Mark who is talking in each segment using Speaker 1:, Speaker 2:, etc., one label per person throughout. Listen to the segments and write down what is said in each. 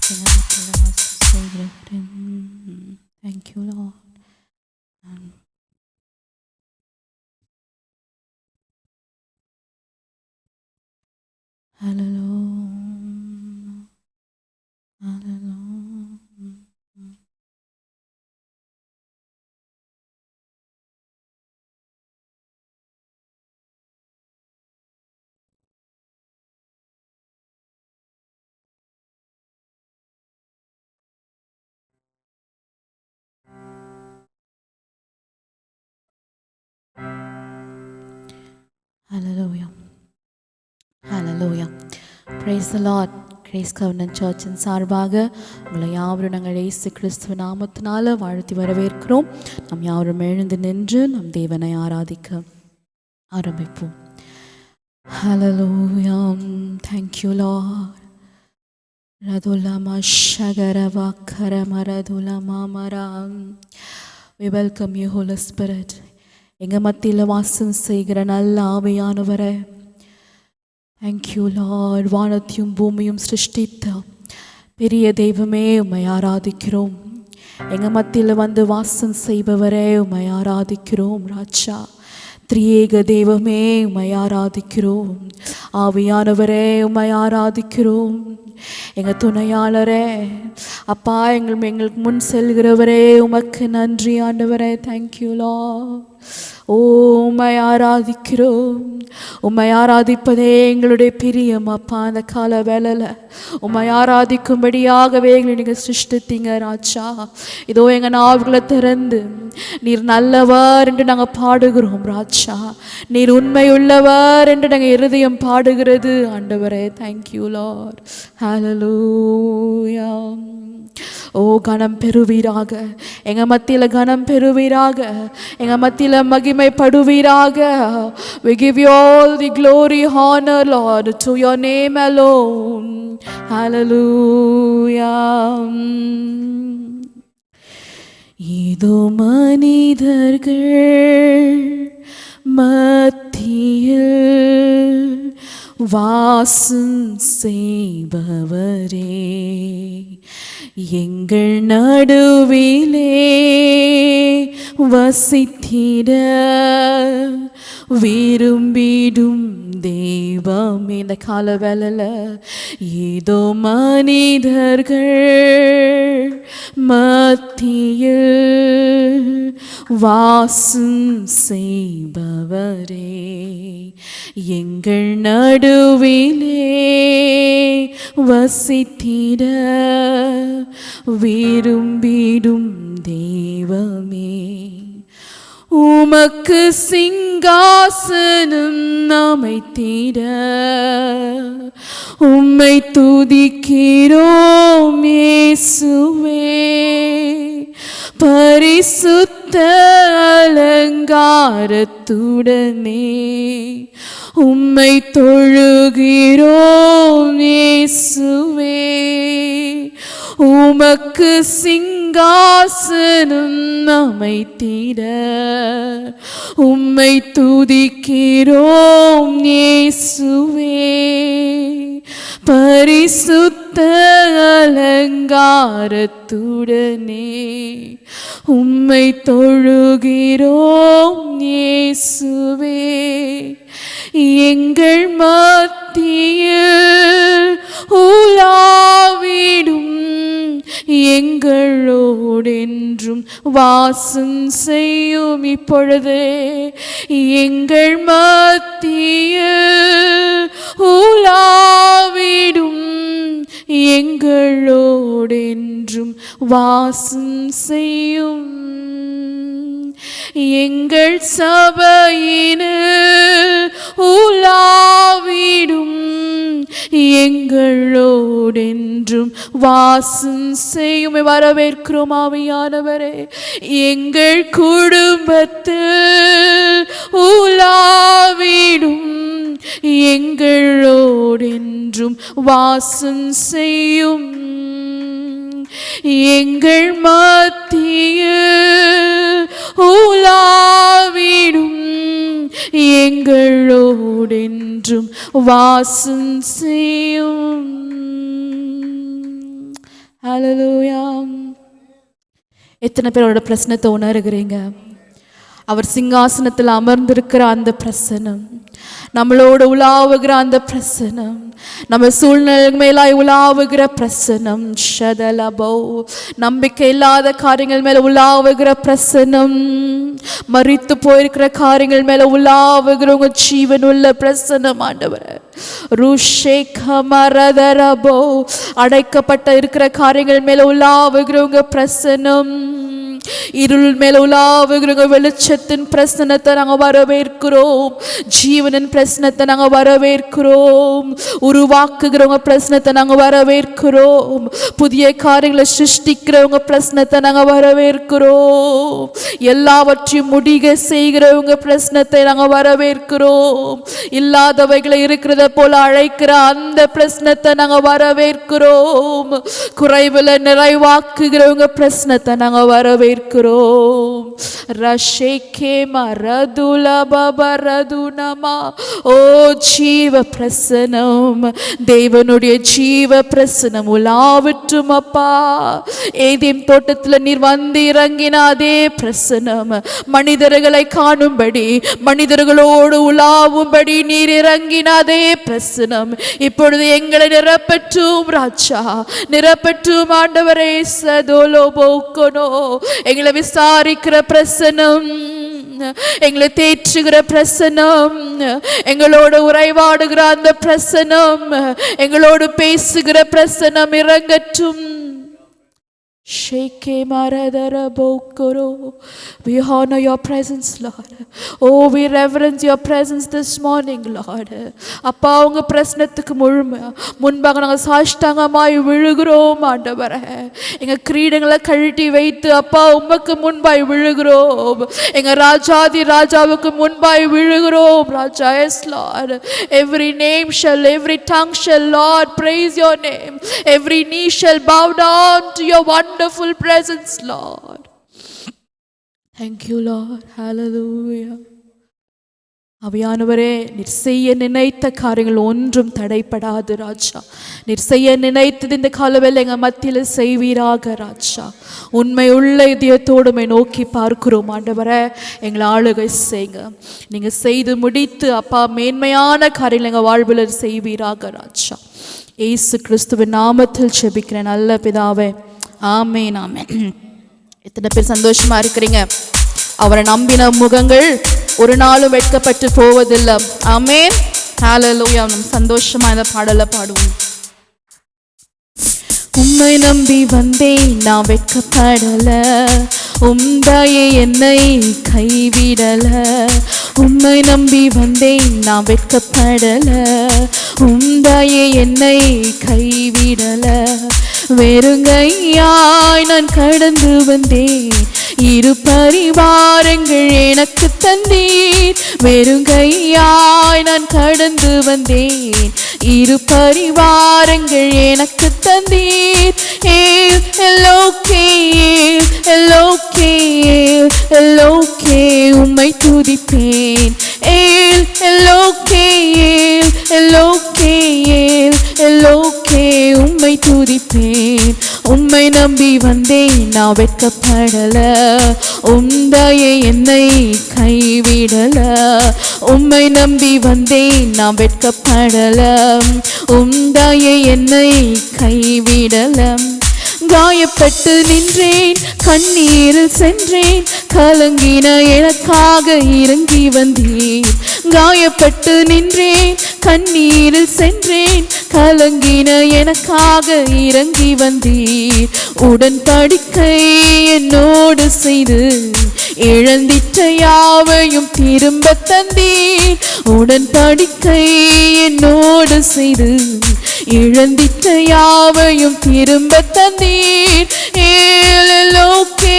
Speaker 1: Thank you, Lord. Hallelujah. Hallelujah. Hallelujah. Hallelujah. Praise the Lord. Grace கவர்னன் சர்ச்சின் சார்பாக உங்களை யாவரும் நாங்கள் இயேசு கிறிஸ்துவ நாமத்தினால வாழ்த்தி வரவேற்கிறோம். நாம் யாவரும் எழுந்து நின்று நம் தேவனை ஆராதிக்க ஆரம்பிப்போம். Hallelujah. Thank you, Lord. Radulama shagarava karamaradulama maram. We welcome you, Holy Spirit. எங்க மத்தியில் வாசம் செய்கிற நல்ல ஆவியானவரே, Thank you, Lord. வானத்தையும் பூமியும் சிருஷ்டித்த பெரிய தெய்வமே, உம்மை ஆராதிக்கிறோம். எங்க மத்தியில் வந்து வாசம் செய்பவரே, உம்மை ஆராதிக்கிறோம். ராஜா திரியேக தெய்வமே, உம்மை ஆராதிக்கிறோம். ஆவியானவரே, உம்மை ஆராதிக்கிறோம். எங்க துணையாளரே, அப்பா, எங்களுக்கு முன் செல்கிறவரே, உமக்கு நன்றி ஆண்டவரே. Thank you Lord. உம்மை ஆராதிக்கிறோம். உம்மை ஆராதிப்பதே எங்களுடைய பிரியம் அப்பா. அந்த கால வேளையில் உம்மை ஆராதிக்கும்படியாகவே எங்களை நீங்கள் சிருஷ்டித்தீங்க ராஜா. இதோ எங்கள் நாவுகளை திறந்து நீர் நல்லவர் என்று நாங்கள் பாடுகிறோம் ராஜா. நீர் உண்மையுள்ளவர் என்று நாங்கள் இருதயம் பாடுகிறது ஆண்டவரே. Thank you Lord. ஹல்லேலூயா. ஓ, கனம் பெறுவீராக, எங்க மத்தியில கனம் பெறுவீராக, எங்க மத்தியில மகிமைப்படுவீராக. We give you all the glory, honor, Lord, to your name alone. Hallelujah. இதோ மனிதர்கள் மத்தியில் வாசம் செய்பவரே, எங்கள் நடுவிலே வசித்திட விரும்பிடும் தெய்வமே. இந்த கால வேளையில் ஏதோ மனிதர்கள் மத்தியில் வாசம் செய்பவரே, எங்கள் நடுவிலே வசித்திட விரும்பிடும் தெய்வமே. உமக்கு சிங்காசனம் அமைத்திட உம்மை துதிக்கிறோம் இயேசுவே. பரிசுத்த அலங்காரத்துடனே உம்மை தொழுகிறோம் இயேசுவே. உமக்கு சிங்காசனம் அமைத்திட உம்மை துதிக்கிறோம் இயேசுவே. பரிசுத்த அலங்காரத்துடனே உம்மை தொழுகிறோம் இயேசுவே. எங்கள் மத்தியில் உலாவிடும் எங்களோடென்றும் வாசம் செய்யும் இப்பொழுதே. எங்கள் மத்தியில் உலாவிடும் எங்களோடென்றும் வாசம் செய்யும். எங்கள் சபையினில் உலாவிடும் எங்களோடென்றும் வாசம் செய்யும். வரவேற்கிறோம் ஆவியானவரே. எங்கள் குடும்பத்தில் உலாவிடும் எங்களோடென்றும் வாசம் செய்யும். எங்கள் மத்தியில் உலாவிடும் எங்களோடென்றும் வாசம் செய்யும். ஹல்லேலூயா. எத்தனை பேரோட பிரசன்னத்தை உணர்கிறீங்க? அவர் சிங்காசனத்தில் அமர்ந்திருக்கிற அந்த பிரசனம், நம்மளோட உலாவுகிற அந்த பிரசனம், நம்ம சூழ்நிலை மேலாய் உலாவுகிற பிரசனம், ஷதலபோ நம்பிக்கை இல்லாத காரியங்கள் மேல உலாவுகிற பிரசனம், மரித்து போயிருக்கிற காரியங்கள் மேல உலாவுகிற உங்க ஜீவன் உள்ள பிரசனம் ஆண்டவரே. ருஷேகமரதரபோ அடைக்கப்பட்ட இருக்கிற காரியங்கள் மேல உலாவுகிற உங்க பிரசனம், இருள் மேல உலாவுகிற வெளிச்சத்தின் பிரசனத்தை நாங்க வரவேற்கிறோம். ஜீவனின் பிரசனத்தை நாங்க வரவேற்கிறோம். உருவாக்குகிறவங்க பிரசனத்தை நாங்க வரவேற்கிறோம். புதிய காரியங்களை சிருஷ்டிக்கிறவங்க பிரசனத்தை நாங்க வரவேற்கிறோம். எல்லாவற்றையும் முடிக செய்கிறவங்க பிரசனத்தை நாங்க வரவேற்கிறோம். இல்லாதவைகளை இருக்கிறத போல அழைக்கிற அந்த பிரசனத்தை நாங்க வரவேற்கிறோம். குறைவுல நிறைவாக்குகிறவங்க பிரசனத்தை நாங்க வரவேற்கிறோம். ரஷேகே மரதுலபரதுனமா ஓ ஜீவ பிரசனம், தேவனுடைய ஜீவ பிரசனம் உலாவிட்டும் அப்பா. ஏதேன் தோட்டத்தில் நீர் வந்து இறங்கின அதே பிரசனம் மனிதர்களை காணும்படி, மனிதர்களோடு உலாவும்படி நீர் இறங்கின அதே பிரசனம் இப்பொழுது எங்களை நிரப்பற்றும் ராஜா, நிரப்பற்றும் ஆண்டவரே. சதோலோ போக்கனோ எங்களை விசாரிக்கிற பிரசனம், எங்களை தேற்றுகிற பிரசனம், எங்களோடு உரைவாடுகிற அந்த பிரசனம், எங்களோடு பேசுகிற பிரசனம் இறங்கட்டும். Shake maradara bokoro. We honor your presence, Lord. Oh, we reverence your presence this morning, Lord. அப்பா உங்க பிரசன்னத்துக்கு முன்பாக நாங்கள் சாஷ்டாங்கமாய் விழுகிறோம் ஆண்டவரே. எங்க கிரீடங்களை கழட்டி வைத்து அப்பா உமக்கு முன்பாய் விழுகிறோம். எங்க ராஜாதி ராஜாவுக்கு முன்பாய் விழுகிறோம் ராஜா. Yes, Lord. Every name shall, every tongue shall, Lord, praise your name. Every knee shall bow down to your wonderful presence, Lord. Thank you, Lord. Hallelujah. அவையானவரே, நீர் செய்ய நினைத்த காரியங்கள் ஒன்றும் தடைப்படாது ராஜா. நீர் செய்ய நினைத்தது இந்த காலவேளை எங்கள் மத்தியில் செய்வீராக ராஜா. உண்மை உள்ள இதயத்தோடு நோக்கி பார்க்கிறோம் ஆண்டவரே. எங்களை ஆளுகை செய்யுங்க. நீங்கள் செய்து முடித்து அப்பா மேன்மையான காரியங்கள் எங்கள் வாழ்வில் செய்வீராக ராஜா. இயேசு கிறிஸ்துவின் நாமத்தில் ஜெபிக்கிறேன் நல்ல பிதாவே, ஆமென், ஆமென். எத்தனை பேர் சந்தோஷமா இருக்கிறீங்க? அவரை நம்பின முகங்கள் ஒரு நாளும் வெட்கப்பட்டு போவதில்லை. ஆமென், ஹல்லேலூயா. சந்தோஷமா இந்த பாடலை பாடுவோம். உம்மை நம்பி வந்தேன் நான் வெட்கப்படல, உம்தாயே என்னை கைவிடல. உம்மை நம்பி வந்தேன் நான் வெட்கப்படல, உம்தாயே என்னை கைவிடல. வெறுங்கையாய் நான் கடந்து வந்தேன், இரு பரிவாரங்கள் எனக்கு தந்தீர். வெறுங்கையாய் நான் கடந்து வந்தேன், இரு பரிவாரங்கள் எனக்கு தந்தீர். எல்லோக்கே எல்லோக்கே எல்லோக்கே உம்மை துதிப்பேன். எல்லோக்கே எல்லோக்கே எல்லோக்கே உம்மை துதிப்பேன். உம்மை நம்பி வந்தேன் நான் வெட்கப்படல, உம்தாயே என்னை கைவிடல. உம்மை நம்பி வந்தேன் நான் வெட்கப்படல, உம்தாயே என்னை கைவிடல. காயப்பட்டு நின்றேன் கண்ணீரில் சென்றேன், கலங்கின எனக்காக இறங்கி வந்தேன். காயப்பட்டு நின்றேன் கண்ணீரில் சென்றேன், கலங்கின எனக்காக இறங்கி வந்தீர். உடன்படிக்கை என்னோடு செய்து இழந்திட்ட யாவையும் திரும்ப தந்தீர். உடன்படிக்கை என்னோடு செய்து இழந்திட்ட யாவையும் திரும்ப தந்தீர். எல்லோக்கே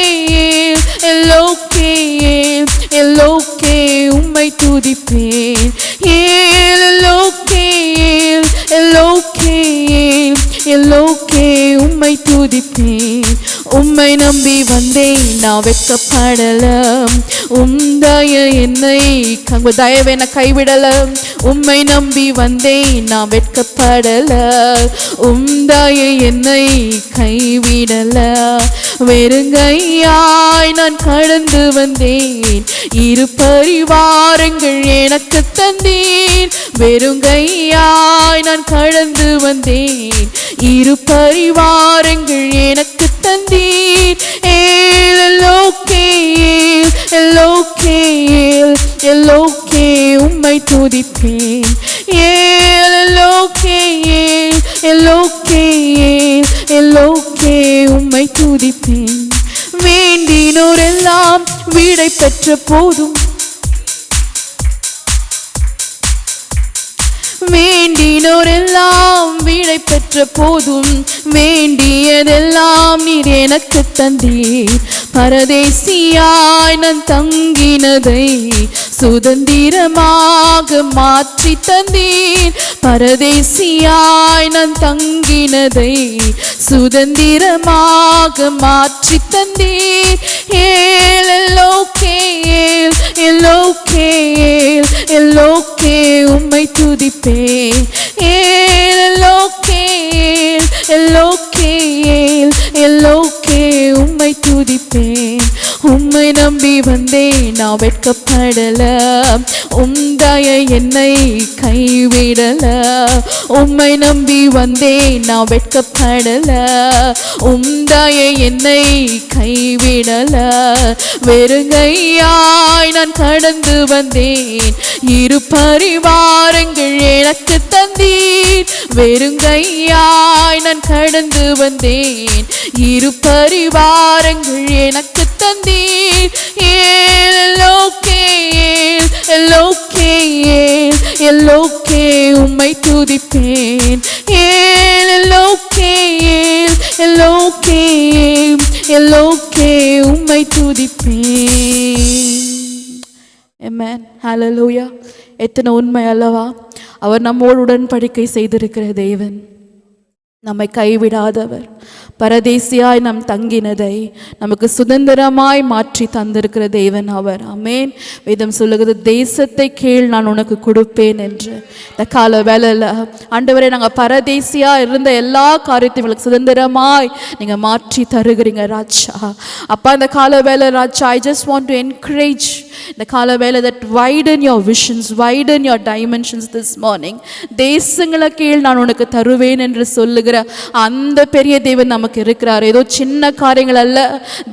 Speaker 1: எல்லோக்கே எல்லோக்கே உம்மை துதிப்பேன். எல்லோக்கே எல்லோக்கே எல்லோக்கே உம்மை துதிப்பேன். உம்மை உம்மை நம்பி வந்தேன் நான் வெட்கப்படல, உம்தய என்னை தயவென கைவிடல. உம்மை நம்பி வந்தேன் நான் வெட்கப்படல, உம்தய என்னை கைவிடல. வெறுங்கையாய் நான் கடந்து வந்தேன், இரு பரிவாரங்கள் எனக்கு தந்தீர். வெறுங்கையாய் நான் கடந்து வந்தேன், இரு பரிவாரங்கள் எனக்கு தந்தீர். எல்லோக்கே எல்லோக்கே எல்லோக்கே உம்மை துதிப்பேன். எல்லோக்கே எல்லோக்கே எல்லோக்கே உம்மை துதிப்பேன். வேண்டினோரெல்லாம் வீடை பெற்ற போதும், வேண்டினோரெல்லாம் வீடை பெற்ற போதும், வேண்டியதெல்லாம் நீர் எனக்கு தந்தீர். பரதேசியாய் நான் தங்கினதை சுதந்திரமாக மாற்றி தந்தீர். பரதேசியாய் நான் தங்கினதை சுதந்திரமாக மாற்றி தந்தீர். எல்லோக்கே எல்லோக்கே எல்லோக்கே உம்மை துதிப்பேன். எல்லோக்கே எல்லோக்கே எல்லோக்கே உம்மை துதிப்பேன். உம்மை நம்பி வந்தேன் நான் வெட்கப்படல, உம்தய என்னை கைவிடல. உம்மை நம்பி வந்தேன் நான் வெட்கப்படல, உம்தய என்னை கைவிடல. வெறுங்கையாய் நான் கடந்து வந்தேன், இரு பரிவாரங்கள் எனக்கு தந்தீர். வெறுங்கையாய் நான் கடந்து வந்தேன், இரு பரிவாரங்கள் எனக்கு தந்தீர். எல்லோக்கே எல்லோக்கே எல்லோக்கே உம்மை துதிப்பேன். எல்லோக்கே எல்லோக்கே எல்லோக்கே உம்மை துதிப்பேன். ஆமென். ஹல்லேலூயா. எத்தனை உண்மை அல்லவா? அவர் நம்மோடு உடன்படிக்கை செய்திருக்கிற தேவன், நம்மை கைவிடாதவர், பரதேசியாய் நாம் தங்கினதை நமக்கு சுதந்திரமாய் மாற்றி தந்திருக்கிற தேவன் அவர். ஆமென். வேதம் சொல்லுகிறது, தேசத்தை கேள் நான் உனக்கு கொடுப்பேன் என்று. இந்த கால வேளையில் ஆண்டவரே, நாங்கள் பரதேசியா இருந்த எல்லா காரியத்தையும் உங்களுக்கு சுதந்திரமாய் நீங்க மாற்றி தருகிறீங்க ராஜா. அப்பா, இந்த கால வேளை ராஜா, I just want to encourage இந்த கால வேளை that widen your visions, widen your dimensions this morning. தேசங்களை கீழ் நான் உனக்கு தருவேன் என்று சொல்லுகிற அந்த பெரிய தேவன் நமக்கு இருக்கிறார். ஏதோ சின்ன காரியங்கள் அல்ல,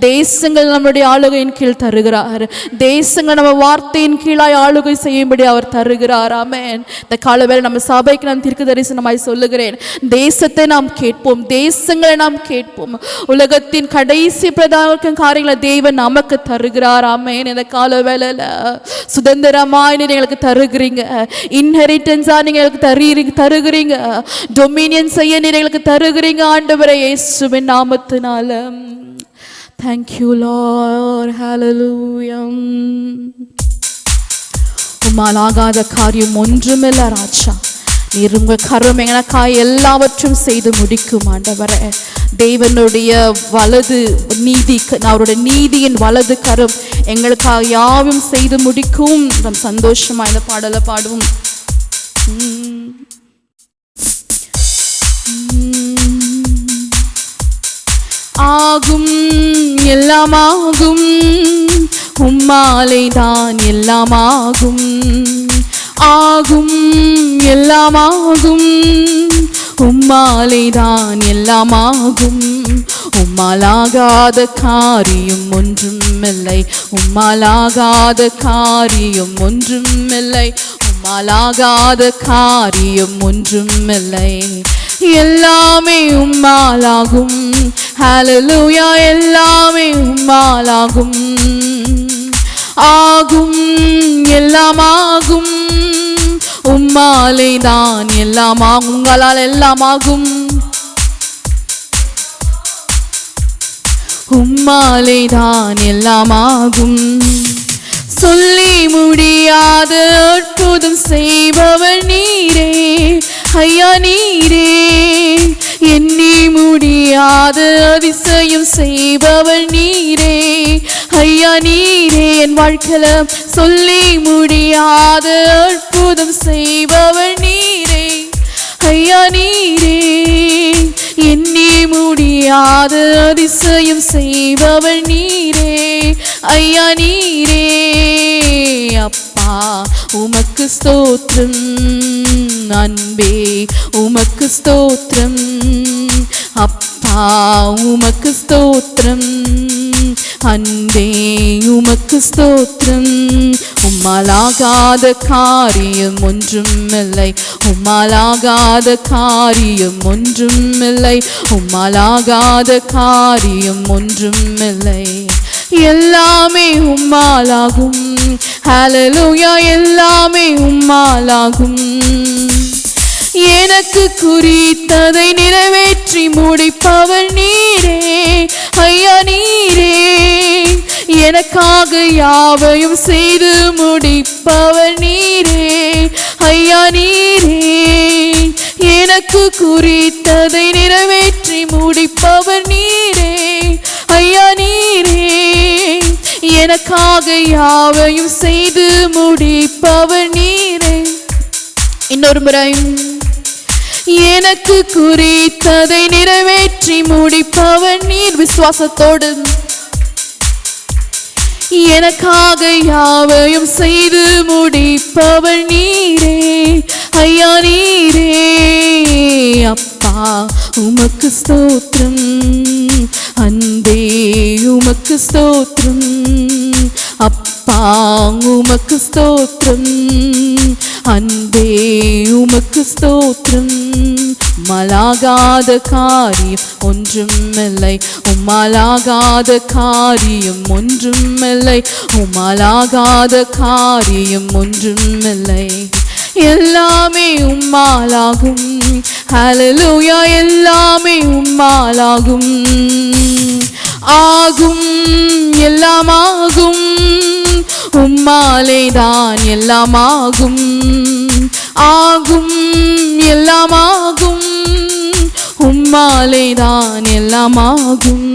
Speaker 1: தேசங்கள் நம்முடைய ஆளுகையின் கீழ் தருகிறார். தேசங்கள் நம்ம வார்த்தையின் கீழாய் ஆளுகை செய்யும்படி அவர் தருகிறார். ஆமென். இந்த கால வேளை நம்ம சபைக்கு நான் தீர்க்க தரிசனமாய் சொல்லுகிறேன், தேசத்தை நாம் கேட்போம், தேசங்களை நாம் கேட்போம். உலகத்தின் கடைசி பிரதான காரியங்களை தேவன் நமக்கு தருகிறார். ஆமென். இந்த கால வேளையில சுதந்திரமாய் நீங்க எங்களுக்கு தருகிறீங்க, இன்ஹெரிட்டன்ஸா நீங்க எங்களுக்கு தருகிறீங்க, டொமினியன் செய்ய நீங்க எங்களுக்கு தருகிறீங்க ஆண்டவரே, இயேசுவின் நாமத்தினால. Thank you Lord. Hallelujah. உம்மால் ஆகாத காரியம் ஒன்றுமில்லை ராஜா. நீர் உங்கள் கரம் எங்களுக்காய் எல்லாவற்றும் செய்து முடிக்கும் ஆண்டவரே. தேவனுடைய வலது நீதி, அவருடைய நீதியின் வலது கரம் எங்களுக்காக யாவும் செய்து முடிக்கும். நம் சந்தோஷமா இந்த பாடலை பாடுவோம். ஆகும் எல்லாமாகும், உம்மாலே தான் எல்லாமாகும். ஆகும் எல்லாமாகும், உம்மாலே தான் எல்லாமாகும். உம்மாலாகாத காரியம் ஒன்றுமில்லை, உம்மாலாகாத காரியம் ஒன்றுமில்லை, உம்மாலாகாத காரியம் ஒன்றுமில்லை. எல்லாமே உம்மாலாகும். ஹல்லேலூயா. எல்லாமே உம்மாலாகும். ஆகும் எல்லாமாகும், உம்மாலே தான் எல்லாமாகும். உங்களால் எல்லாமாகும். உம்மாலே தான் எல்லாமாகும். சொல்லி முடியாத அற்புதம் செய்பவர் நீரே ஐயா, நீரே. எண்ணி முடியாத அதிசயம் செய்பவர் நீரே ஐயா நீரே என் வாழ்க்கையில சொல்லி முடியாத அற்புதம் செய்பவர் நீரே ஐயா நீரே எண்ணி முடியாத அதிசயம் செய்பவர் நீரே ஐயா நீரே அப்பா உமக்கு ஸ்தோத்திரம் அன்பே உமக்கு ஸ்தோத்திரம் அப்பா உமக்கு ஸ்தோத்திரம் அன்பே உமக்கு ஸ்தோத்திரம் உம்மாலாகாத காரியம் ஒன்றுமில்லை உம்மாலாகாத காரியம் ஒன்றுமில்லை உம்மாலாகாத காரியம் ஒன்றுமில்லை எல்லாமே உம்மாலாகும் ஹல்லேலூயா எல்லாமே உம்மாலாகும் எனக்கு குறித்ததை நிறைவேற்றி முடிப்பவர் நீரே ஐயா நீரே எனக்காக யாவையும் செய்து முடிப்பவர் நீரே ஐயா நீரே எனக்கு குறித்ததை நிறைவேற்றி முடிப்பவர் நீரே ஐயா நீரே எனக்காக யாவையும் செய்து முடிப்பவர் நீரே இன்னொரு முறை எனக்கு குறித்ததை நிறைவேற்றி முடிப்பவர் நீர் விசுவாசத்தோடு எனக்காக யாவையும் செய்து முடிப்பவர் நீரே ஐயா நீரே அப்பா உமக்கு ஸ்தோத்திரம் அன்பே உமக்கு ஸ்தோத்திரம் அப்பா உமக்கு ஸ்தோத்திரம் அன்பே உமக்கு ஸ்தோத்திரம் உம்மாலாகாத காரியம் ஒன்றுமில்லை உம்மாலாகாத காரியம் ஒன்றுமில்லை உம்மாலாகாத காரியம் ஒன்றுமில்லை எல்லாமே உம்மாலாகும் ஹல்லேலூயா எல்லாமே உம்மாலாகும் ஆகும் எல்லாமாகும் உம்மாலேதான் எல்லாமாகும் ஆகும் எல்லாமாகும் உம்மாலேதான் எல்லாமாகும்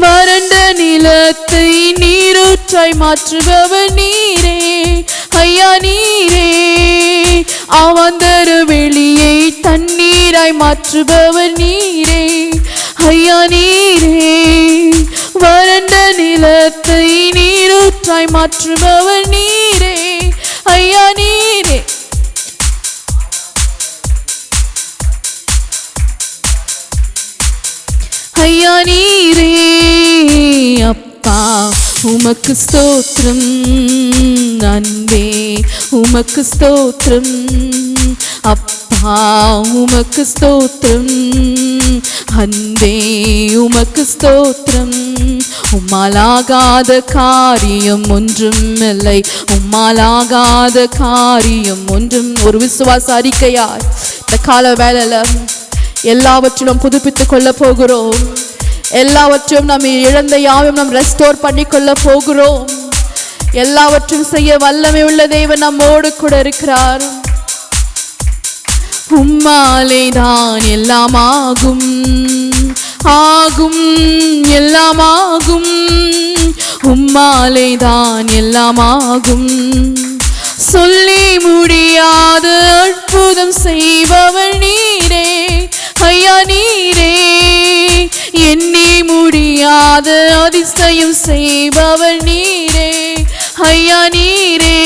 Speaker 1: வறண்ட நிலத்தை நீரூற்றாய் மாற்றுபவர் நீரே ஐயா நீரே அவந்தர வெளியை தண்ணீராய் மாற்றுபவர் நீரே ஐயா நீரே வறண்ட நிலத்தை நீரூற்றாய் மாற்றுபவர் நீரே ஐயா நீரே ஐயா நீரே அப்பா உமக்கு ஸ்தோத்திரம் அன்பே உமக்கு ஸ்தோத்திரம் அப்பா உமக்கு ஸ்தோத்திரம் அன்பே உமக்கு ஸ்தோத்திரம் உம்மாலாகாத காரியம் ஒன்றுமில்லை உம்மாலாகாத காரியம் ஒன்றும் ஒரு விசுவாச அறிக்கையார் இந்த கால வேளையில எல்லாவற்றிலும் புதுப்பித்துக் கொள்ள போகிறோம் எல்லாவற்றையும் நாம் இழந்த யாவையும் நாம் ரெஸ்டோர் பண்ணி கொள்ள போகிறோம் எல்லாவற்றையும் செய்ய வல்லமை உள்ள தேவன் நம்மோடு கூட இருக்கிறார் உம்மாலேதான் எல்லாமாகும் ஆகும் எல்லாமாகும் உம்மாலேதான் எல்லாமாகும் சொல்லி முடியாத அற்புதம் செய்பவர் நீரே ஐயா நீரே எண்ணி முடியாத அதிசயம் செய்பவர் நீரே ஐயா நீரே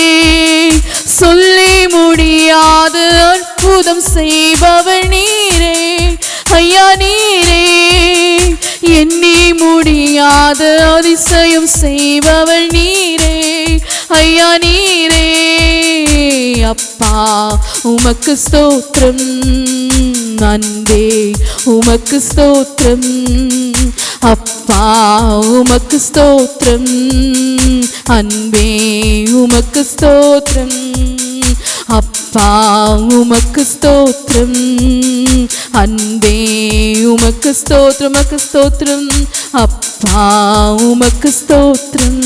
Speaker 1: சொல்லி முடியாத அற்புதம் செய்பவர் நீரே ஐயா நீரே எண்ணி முடியாத அதிசயம் செய்பவர் நீரே ஐயா நீரே அப்பா உமக்கு ஸ்தோத்திரம் அன்பே உமக்கு ஸ்தோத்திரம் அப்பா உமக்கு ஸ்தோத்திரம் அன்பே உமக்கு ஸ்தோத்திரம் அப்பா உமக்கு ஸ்தோத்திரம் அன்பே உமக்கு ஸ்தோத்திரம் உமக்கு ஸ்தோத்திரம் அப்பா உமக்கு ஸ்தோத்திரம்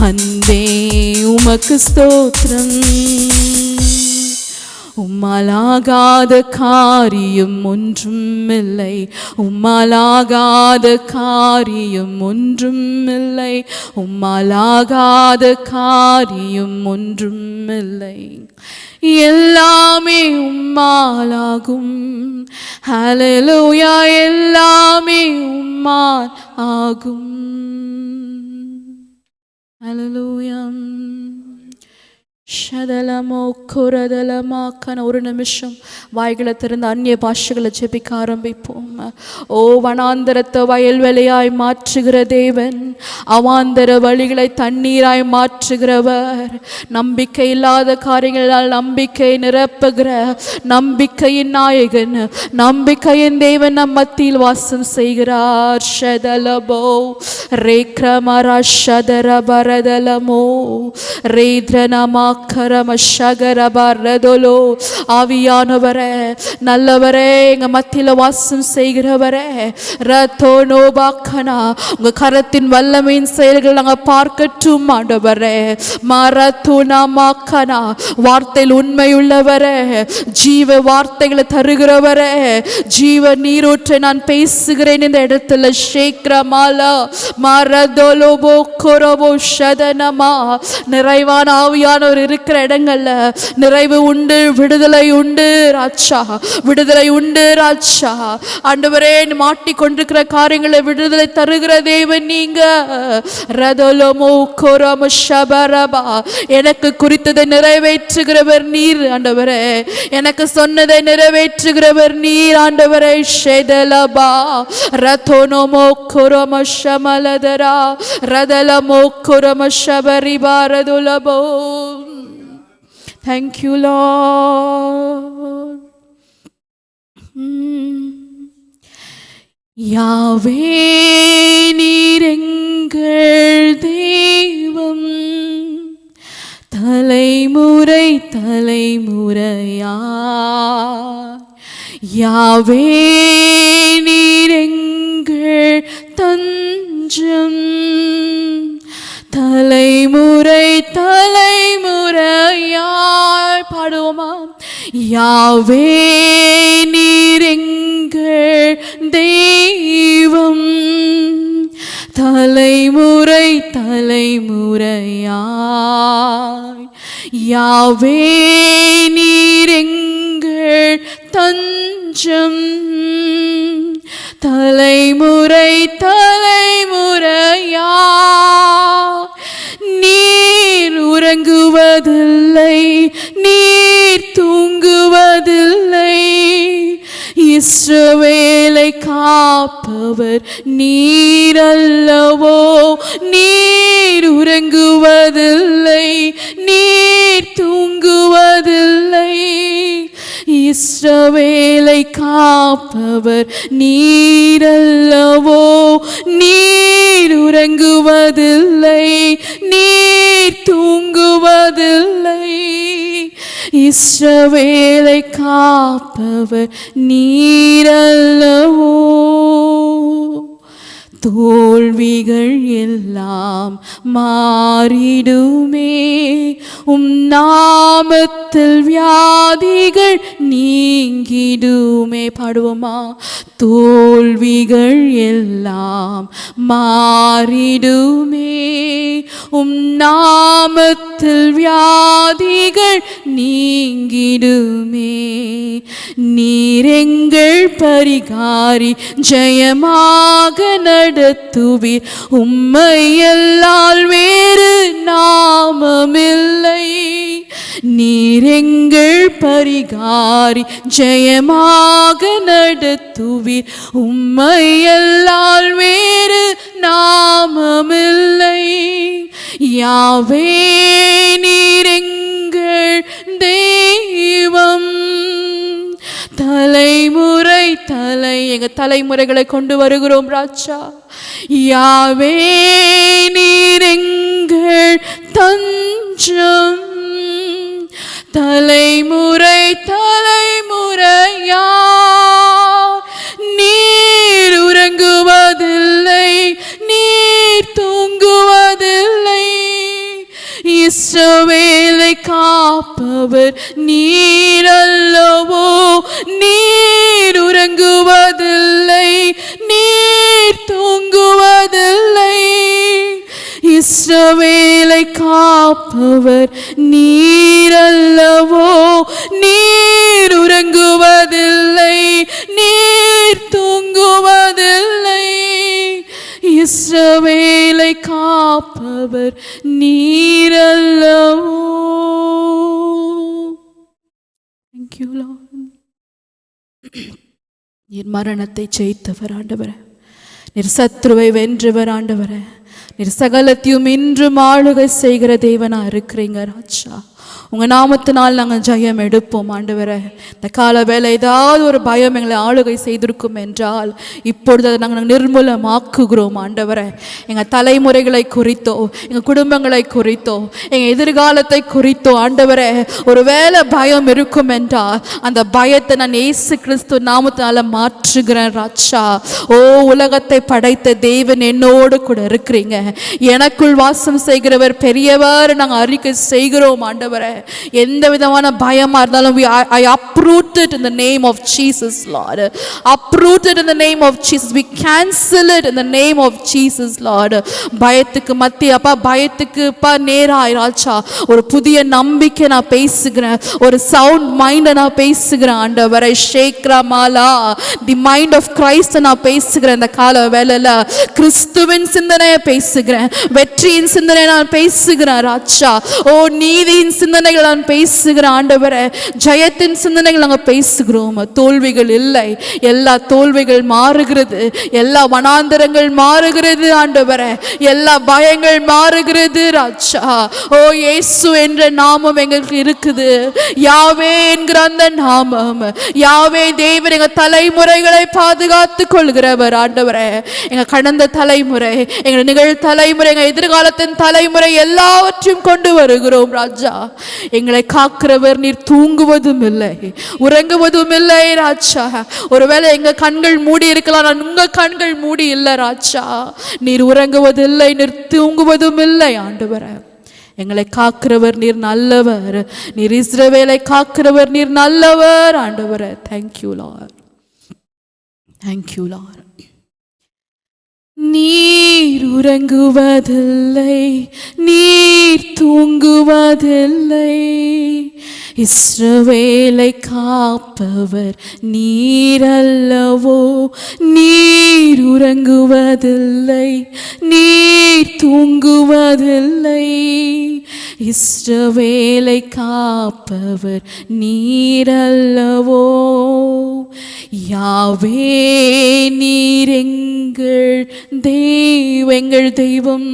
Speaker 1: அன்பே உமக்கு ஸ்தோத்திரம் உம்மாலாகாத காரியம் ஒன்றுமில்லை, உம்மாலாகாத காரியம் ஒன்றுமில்லை, உம்மாலாகாத காரியம் ஒன்றுமில்லை. எல்லாமே உம்மாலாகும். ஹல்லேலூயா, எல்லாமே உம்மால் ஆகும். ஹல்லேலூயா. ஷதலமோ குரதலமாக்கன. ஒரு நிமிஷம் வாய்களை திறந்து அந்நிய பாஷைகளை ஜெபிக்க ஆரம்பிப்போம். ஓ வனாந்தரத்தை வயல்வெளியாய் மாற்றுகிற தேவன், அவாந்தர வழிகளை தண்ணீராய் மாற்றுகிறவர், நம்பிக்கை இல்லாத காரியங்களால் நம்பிக்கை நிரப்புகிற நம்பிக்கையின் நாயகன், நம்பிக்கையின் தேவன் நம் மத்தியில் வாசம் செய்கிறார். ஷதலபோ ரேக்ரமரா ஷதர பரதலமோ ரேத்ரனமா ஆவியானவரே, நல்லவரே, எங்க மத்தியில வாசம் செய்கிறவரே, ரத்தோனோபாக்கனா, உங்க கரத்தின் வல்லமையின் செயல்கள் நாங்க பார்க்கட்டும் ஆண்டவரே. மரத்துனமாக்கனா, வார்த்தையில் உண்மையுள்ளவரே, ஜீவ வார்த்தைகளை தருகிறவரே, ஜீவ நீரூற்றை நான் பேசுகிறேன் இந்த இடத்துல. ஷேக்ரமாலா மரதோலோபோ கொரோபோ ஷதனமா. நிறைவான ஆவியானவர் இருக்கிற இடங்கள்ல நிறைவு உண்டு, விடுதலை உண்டு ராஜா, விடுதலை உண்டு ராஜா. ஆண்டவரே, மாட்டிக்கொண்டிருக்கிற காரியங்களை விடுதலை தருகிற தேவன் நீங்க. ரதோலமோ கோரம ஷபரபா, எனக்கு குறித்ததை நிறைவேற்றுகிறவர் நீர் ஆண்டவரே, எனக்கு சொன்னதை நிறைவேற்றுகிறவர் நீர் ஆண்டவரே. ஷேதலபா ரதோனோமோ கோரம ஷமலதரா ரதலமோ கோரம ஷபரிபா ரதுலபோ. Thank you, Lord. யாவே நீர் எங்கள் தெய்வம், தலைமுறை தலைமுறையா. யாவே நீர் எங்கள் தஞ்சம், தலைமுறை தலைமுறையாய். பாடுவோமா? யாவே நீர் எங்கள் தெய்வம், தலைமுறை தலைமுறையாய். யாவே நீர் எங்கள் தஞ்சம், தலைமுறை தலைமுறையா. நீர் உறங்குவதில்லை, நீர் தூங்குவதில்லை, இஸ்ரவேலை காப்பவர் நீர் அல்லவோ. நீர் உறங்குவதில்லை, நீர் தூங்குவதில்லை, இஸ்ரவேலை காப்பவர் நீர் அல்லவோ. நீர் உறங்குவதில்லை, நீர் தூங்குவதில்லை, இஸ்ரவேலை காப்பவர் நீர் அல்லவோ. தோல்விகள் எல்லாம் மாறிடுமே, நாமத்தில் வியாதிகள் நீங்கிடுமே. பாடுவோமா? தோல்விகள் எல்லாம் மாறிடுமே, நாமத்தில் வியாதிகள் நீங்கிடுமே. நீர் எங்கள் பரிகாரி, ஜெயமாக நடத்துவீர், உம்மை எல்லால் வேறு நாமமில்லை. நீர் எங்கள் பரிகாரி, ஜெயமாக நடத்துவீர், உம்மை எல்லால் வேறு நாமமில்லை. யாவே நீர் எங்கள் தெய்வம், தலைமுறை எங்க தலைமுறைகளை கொண்டு வருகிறோம் ராஜா. யாவே நீர் எங்கள் தஞ்சம், தலைமுறை தலைமுறையா. நீர் உறங்குவதில்லை, நீர் தூங்குவதில்லை, இஸ்ரவேலை காப்பவர் நீர் நீரல்லவோ, நீர் உறங்குவதில்லை, நீர் தூங்குவதில்லை. இஸ்ரவேலை காப்பவர் நீரல்லவோ, நீர் உறங்குவதில்லை, நீர் தூங்குவதில்லை. இஸ்ரவேலை காப்பவர் நீரல்லவோ. Thank you, Lord. நீர் மரணத்தை ஜெயித்தவர் ஆண்டவரே, நீர் சத்ருவை வென்றவர் ஆண்டவரே, நீர் சகலத்தையும் இன்றும் ஆளுகை செய்கிற தேவனா இருக்கிறீங்க ராஜா. உங்கள் நாமத்தினால் நாங்கள் ஜெயம் எடுப்போம் ஆண்டவரே. இந்த கால வேலை ஏதாவது ஒரு பயம் எங்களை ஆளுகை செய்திருக்கும் என்றால் இப்பொழுது அதை நாங்கள் நிர்மூலமாக்குகிறோம் ஆண்டவரே. எங்கள் தலைமுறைகளை குறித்தோ, எங்கள் குடும்பங்களை குறித்தோ, எங்கள் எதிர்காலத்தை குறித்தோ ஆண்டவரே ஒரு வேளை பயம் இருக்கும் என்றால் அந்த பயத்தை நான் இயேசு கிறிஸ்து நாமத்தினால மாற்றுகிறேன் ராஜா. ஓ, உலகத்தை படைத்த தேவன் என்னோடு கூட இருக்கிறீங்க, எனக்குள் வாசம் செய்கிறவர் பெரியவர் நாங்கள் அறிக்கை செய்கிறோம் ஆண்டவரே. எந்த விதமான பயமா இருந்தாலும் I uproot it in the name of Jesus, Lord. Uproot it in the name of Jesus. We cancel it in the name of Jesus, Lord. பயத்துக்கு மத்திய அப்பா, பயத்துக்கு அப்பா நேராய் ராஜா ஒரு புதிய நம்பிக்கை நான் பேசுகிறேன், ஒரு சவுண்ட் மைண்டை நான் பேசுகிறேன் ஆண்டவரை. ஷேக்ரா மாலா தி மைண்ட் ஆஃப் கிரைஸ்ட் நான் பேசுகிறேன். இந்த கால வேளையில கிறிஸ்துவின் சிந்தனையை பேசுகிறேன், வெற்றியின் சிந்தனை நான் பேசுகிறேன் ராஜா. ஓ, நீதியின் சிந்தனைகள் நான் பேசுகிறேன் ஆண்டவரே, ஜெயத்தின் சிந்தனைகள் நாங்கள் பேசுகிறோம். தோல்விகள் இல்லை, எல்லா தோல்விகள் மாறுகிறது, எல்லா வனாந்தரங்கள் மாறுகிறது ஆண்டவரே, எல்லா பயங்கள் மாறுகிறது ராஜா. ஓ, இயேசு என்ற நாமம் எங்களுக்கு இருக்குது, யாவே என்கிற அந்த நாமம். யாவே தேவன் எங்கள் தலைமுறைகளை பாதுகாத்து கொள்கிறவர் ஆண்டவரே. எங்கள் கடந்த தலைமுறை, எங்கள் நிகழ் தலைமுறை, எங்கள் எதிர்காலத்தின் தலைமுறை எல்லாவற்றையும் கொண்டு வருகிறோம் ராஜா. எங்களை காக்கிறவர் நீர் தூங்குவதும் இல்லை, உறங்குவதும் இல்லை ராஜா. ஒருவேளை எங்க கண்கள் மூடி இருக்கலாம், உங்க கண்கள் மூடி இல்லை ராஜா. நீர் உறங்குவதில்லை, நீர் தூங்குவதும் இல்லை ஆண்டவரே. எங்களை காக்கிறவர் நீர் நல்லவர், நீர் இஸ்ரவேலை காக்கிறவர் நீர் நல்லவர் ஆண்டவரே. Thank you Lord, thank you Lord. நீர் உறங்குவதில்லை, நீர் தூங்குவதில்லை, இஸ்ரவேலை காப்பவர் நீரல்லவோ, நீர் உறங்குவதில்லை, நீர் தூங்குவதில்லை, இஸ்ரவேலை காப்பவர் நீரல்லவோ. யாவே நீர் எங்கள் தெய்வம்,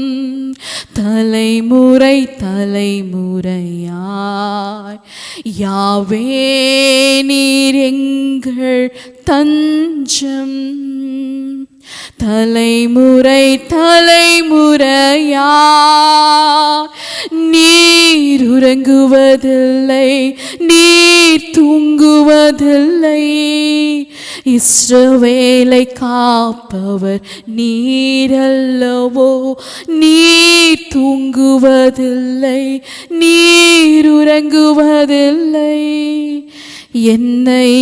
Speaker 1: தலைமுறை தலைமுறையாய். யாவே நீர் எங்கள் தஞ்சம், தலைமுறை தலைமுறையா. நீர் உறங்குவதில்லை, நீர் தூங்குவதில்லை, இஸ்ரவேலை காப்பவர் நீரல்லவோ. நீர் தூங்குவதில்லை, நீர் உறங்குவதில்லை, என்னை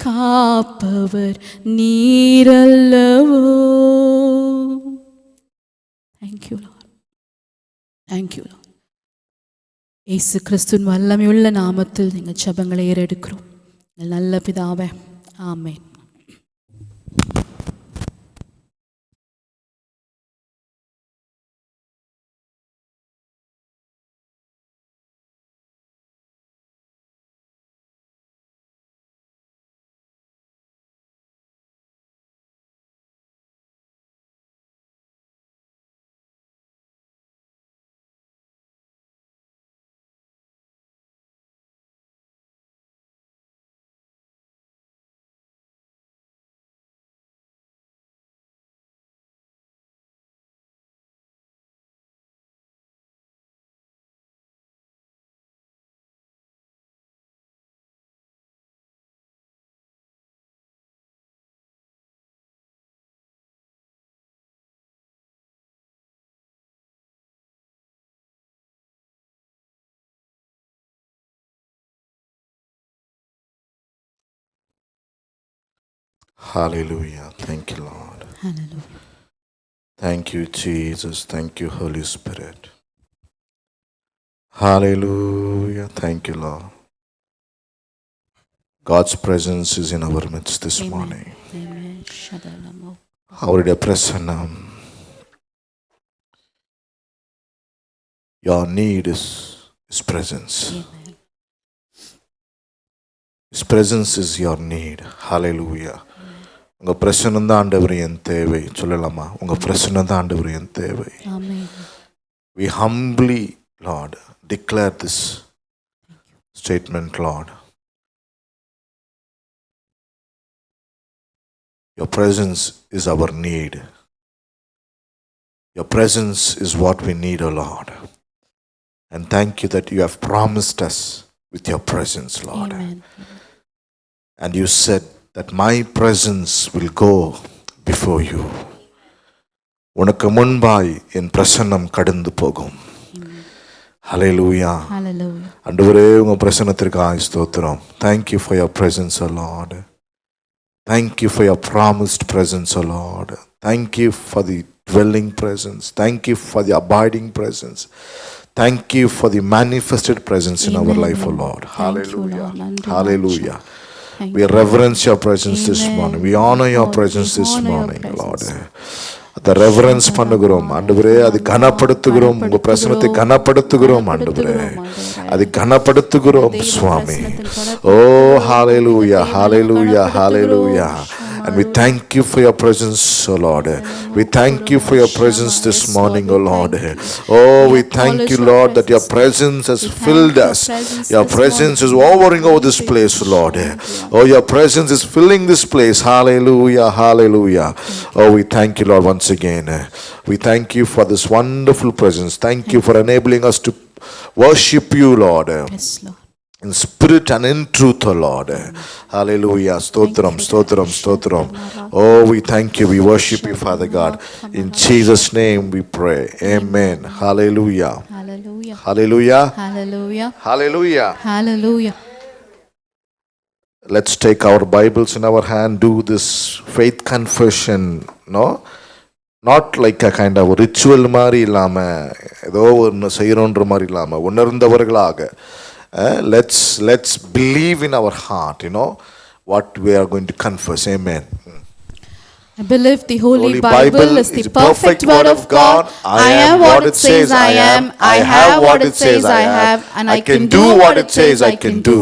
Speaker 1: காப்பவர் நீரல்லவோ. Thank you Lord, thank you Lord. Yesu கிறிஸ்துவின் வல்லமையுள்ள நாமத்தில் நீங்கள் ஜெபங்களை ஏறெடுக்கிறோம் நல்ல பிதாவே, ஆமென்.
Speaker 2: Hallelujah. Thank you, Lord.
Speaker 1: Hallelujah.
Speaker 2: Thank you, Jesus. Thank you, Holy Spirit. Hallelujah. Thank you, Lord. God's presence is in our midst this
Speaker 1: Amen.
Speaker 2: morning.
Speaker 1: Amen. Shadalamo.
Speaker 2: அவருடைய பிரசன்னம். Your need is His presence.
Speaker 1: Amen.
Speaker 2: His presence is your need. Hallelujah. உங்க பிரசன்னம் தான் ஆண்டவரே என் தேவை. சொல்லலாமா? உங்க பிரசன்னம் தான் ஆண்டவரே என் தேவை.
Speaker 1: Amen.
Speaker 2: We humbly, Lord, declare this statement, Lord. Your presence is our need. Your presence is what we need, O Lord. And thank you that you have promised us with your presence, Lord.
Speaker 1: Amen.
Speaker 2: And you said that my presence will go before you. உனக்கு முன்பாய் என் பிரசன்னம் கடந்து போகும். Hallelujah.
Speaker 1: Hallelujah.
Speaker 2: ஆண்டவரே உங்க பிரசன்னத்திற்காக ஸ்தோத்திரம். Thank you for your presence, O Lord. Thank you for your promised presence, O Lord. Thank you for the dwelling presence. Thank you for the abiding presence. Thank you for the manifested presence in our life, O Lord. Hallelujah. Hallelujah. We reverence your presence this morning. We honor your presence this morning, Lord. அதை reverence பண்ணுகிறோம் ஆண்டவரே, அது கனப்படுத்துகிறோம். உங்க பிரசனத்தை கனப்படுத்துகிறோம் ஆண்டவரே, அதை கனப்படுத்துகிறோம் சுவாமி. ஓ ஹalleluya, hallelujah, hallelujah. And we thank you for your presence, O Lord. We thank you for your presence this morning, O Lord. Oh, we thank you, Lord, that your presence has filled us. Your presence is hovering over this place, Lord. Oh, your presence is filling this place. Hallelujah, hallelujah. Oh, we thank you, Lord, once again. We thank you for this wonderful presence. Thank you for enabling us to worship you, Lord.
Speaker 1: Yes, Lord.
Speaker 2: In spirit and in truth, O Lord. Hallelujah. Stotram, stotram, stotram. Oh, we thank you. We worship you, Father God. In Jesus' name we pray. Amen. Hallelujah.
Speaker 1: Hallelujah.
Speaker 2: Hallelujah.
Speaker 1: Hallelujah.
Speaker 2: Hallelujah.
Speaker 1: Hallelujah.
Speaker 2: Let's take our Bibles in our hand, do this faith confession, no? Not like a kind of ritual மாதிரி இல்லாம ஏதோ ஒன்று செய்யணுன்ற மாதிரி இல்லாம உணர்ந்தவர்களாக let's believe in our heart, what we are going to confess. Amen.
Speaker 1: I believe the Holy Bible is the perfect word of God. I am what it says I am. I have what it says I have. And I can do what it says I can do.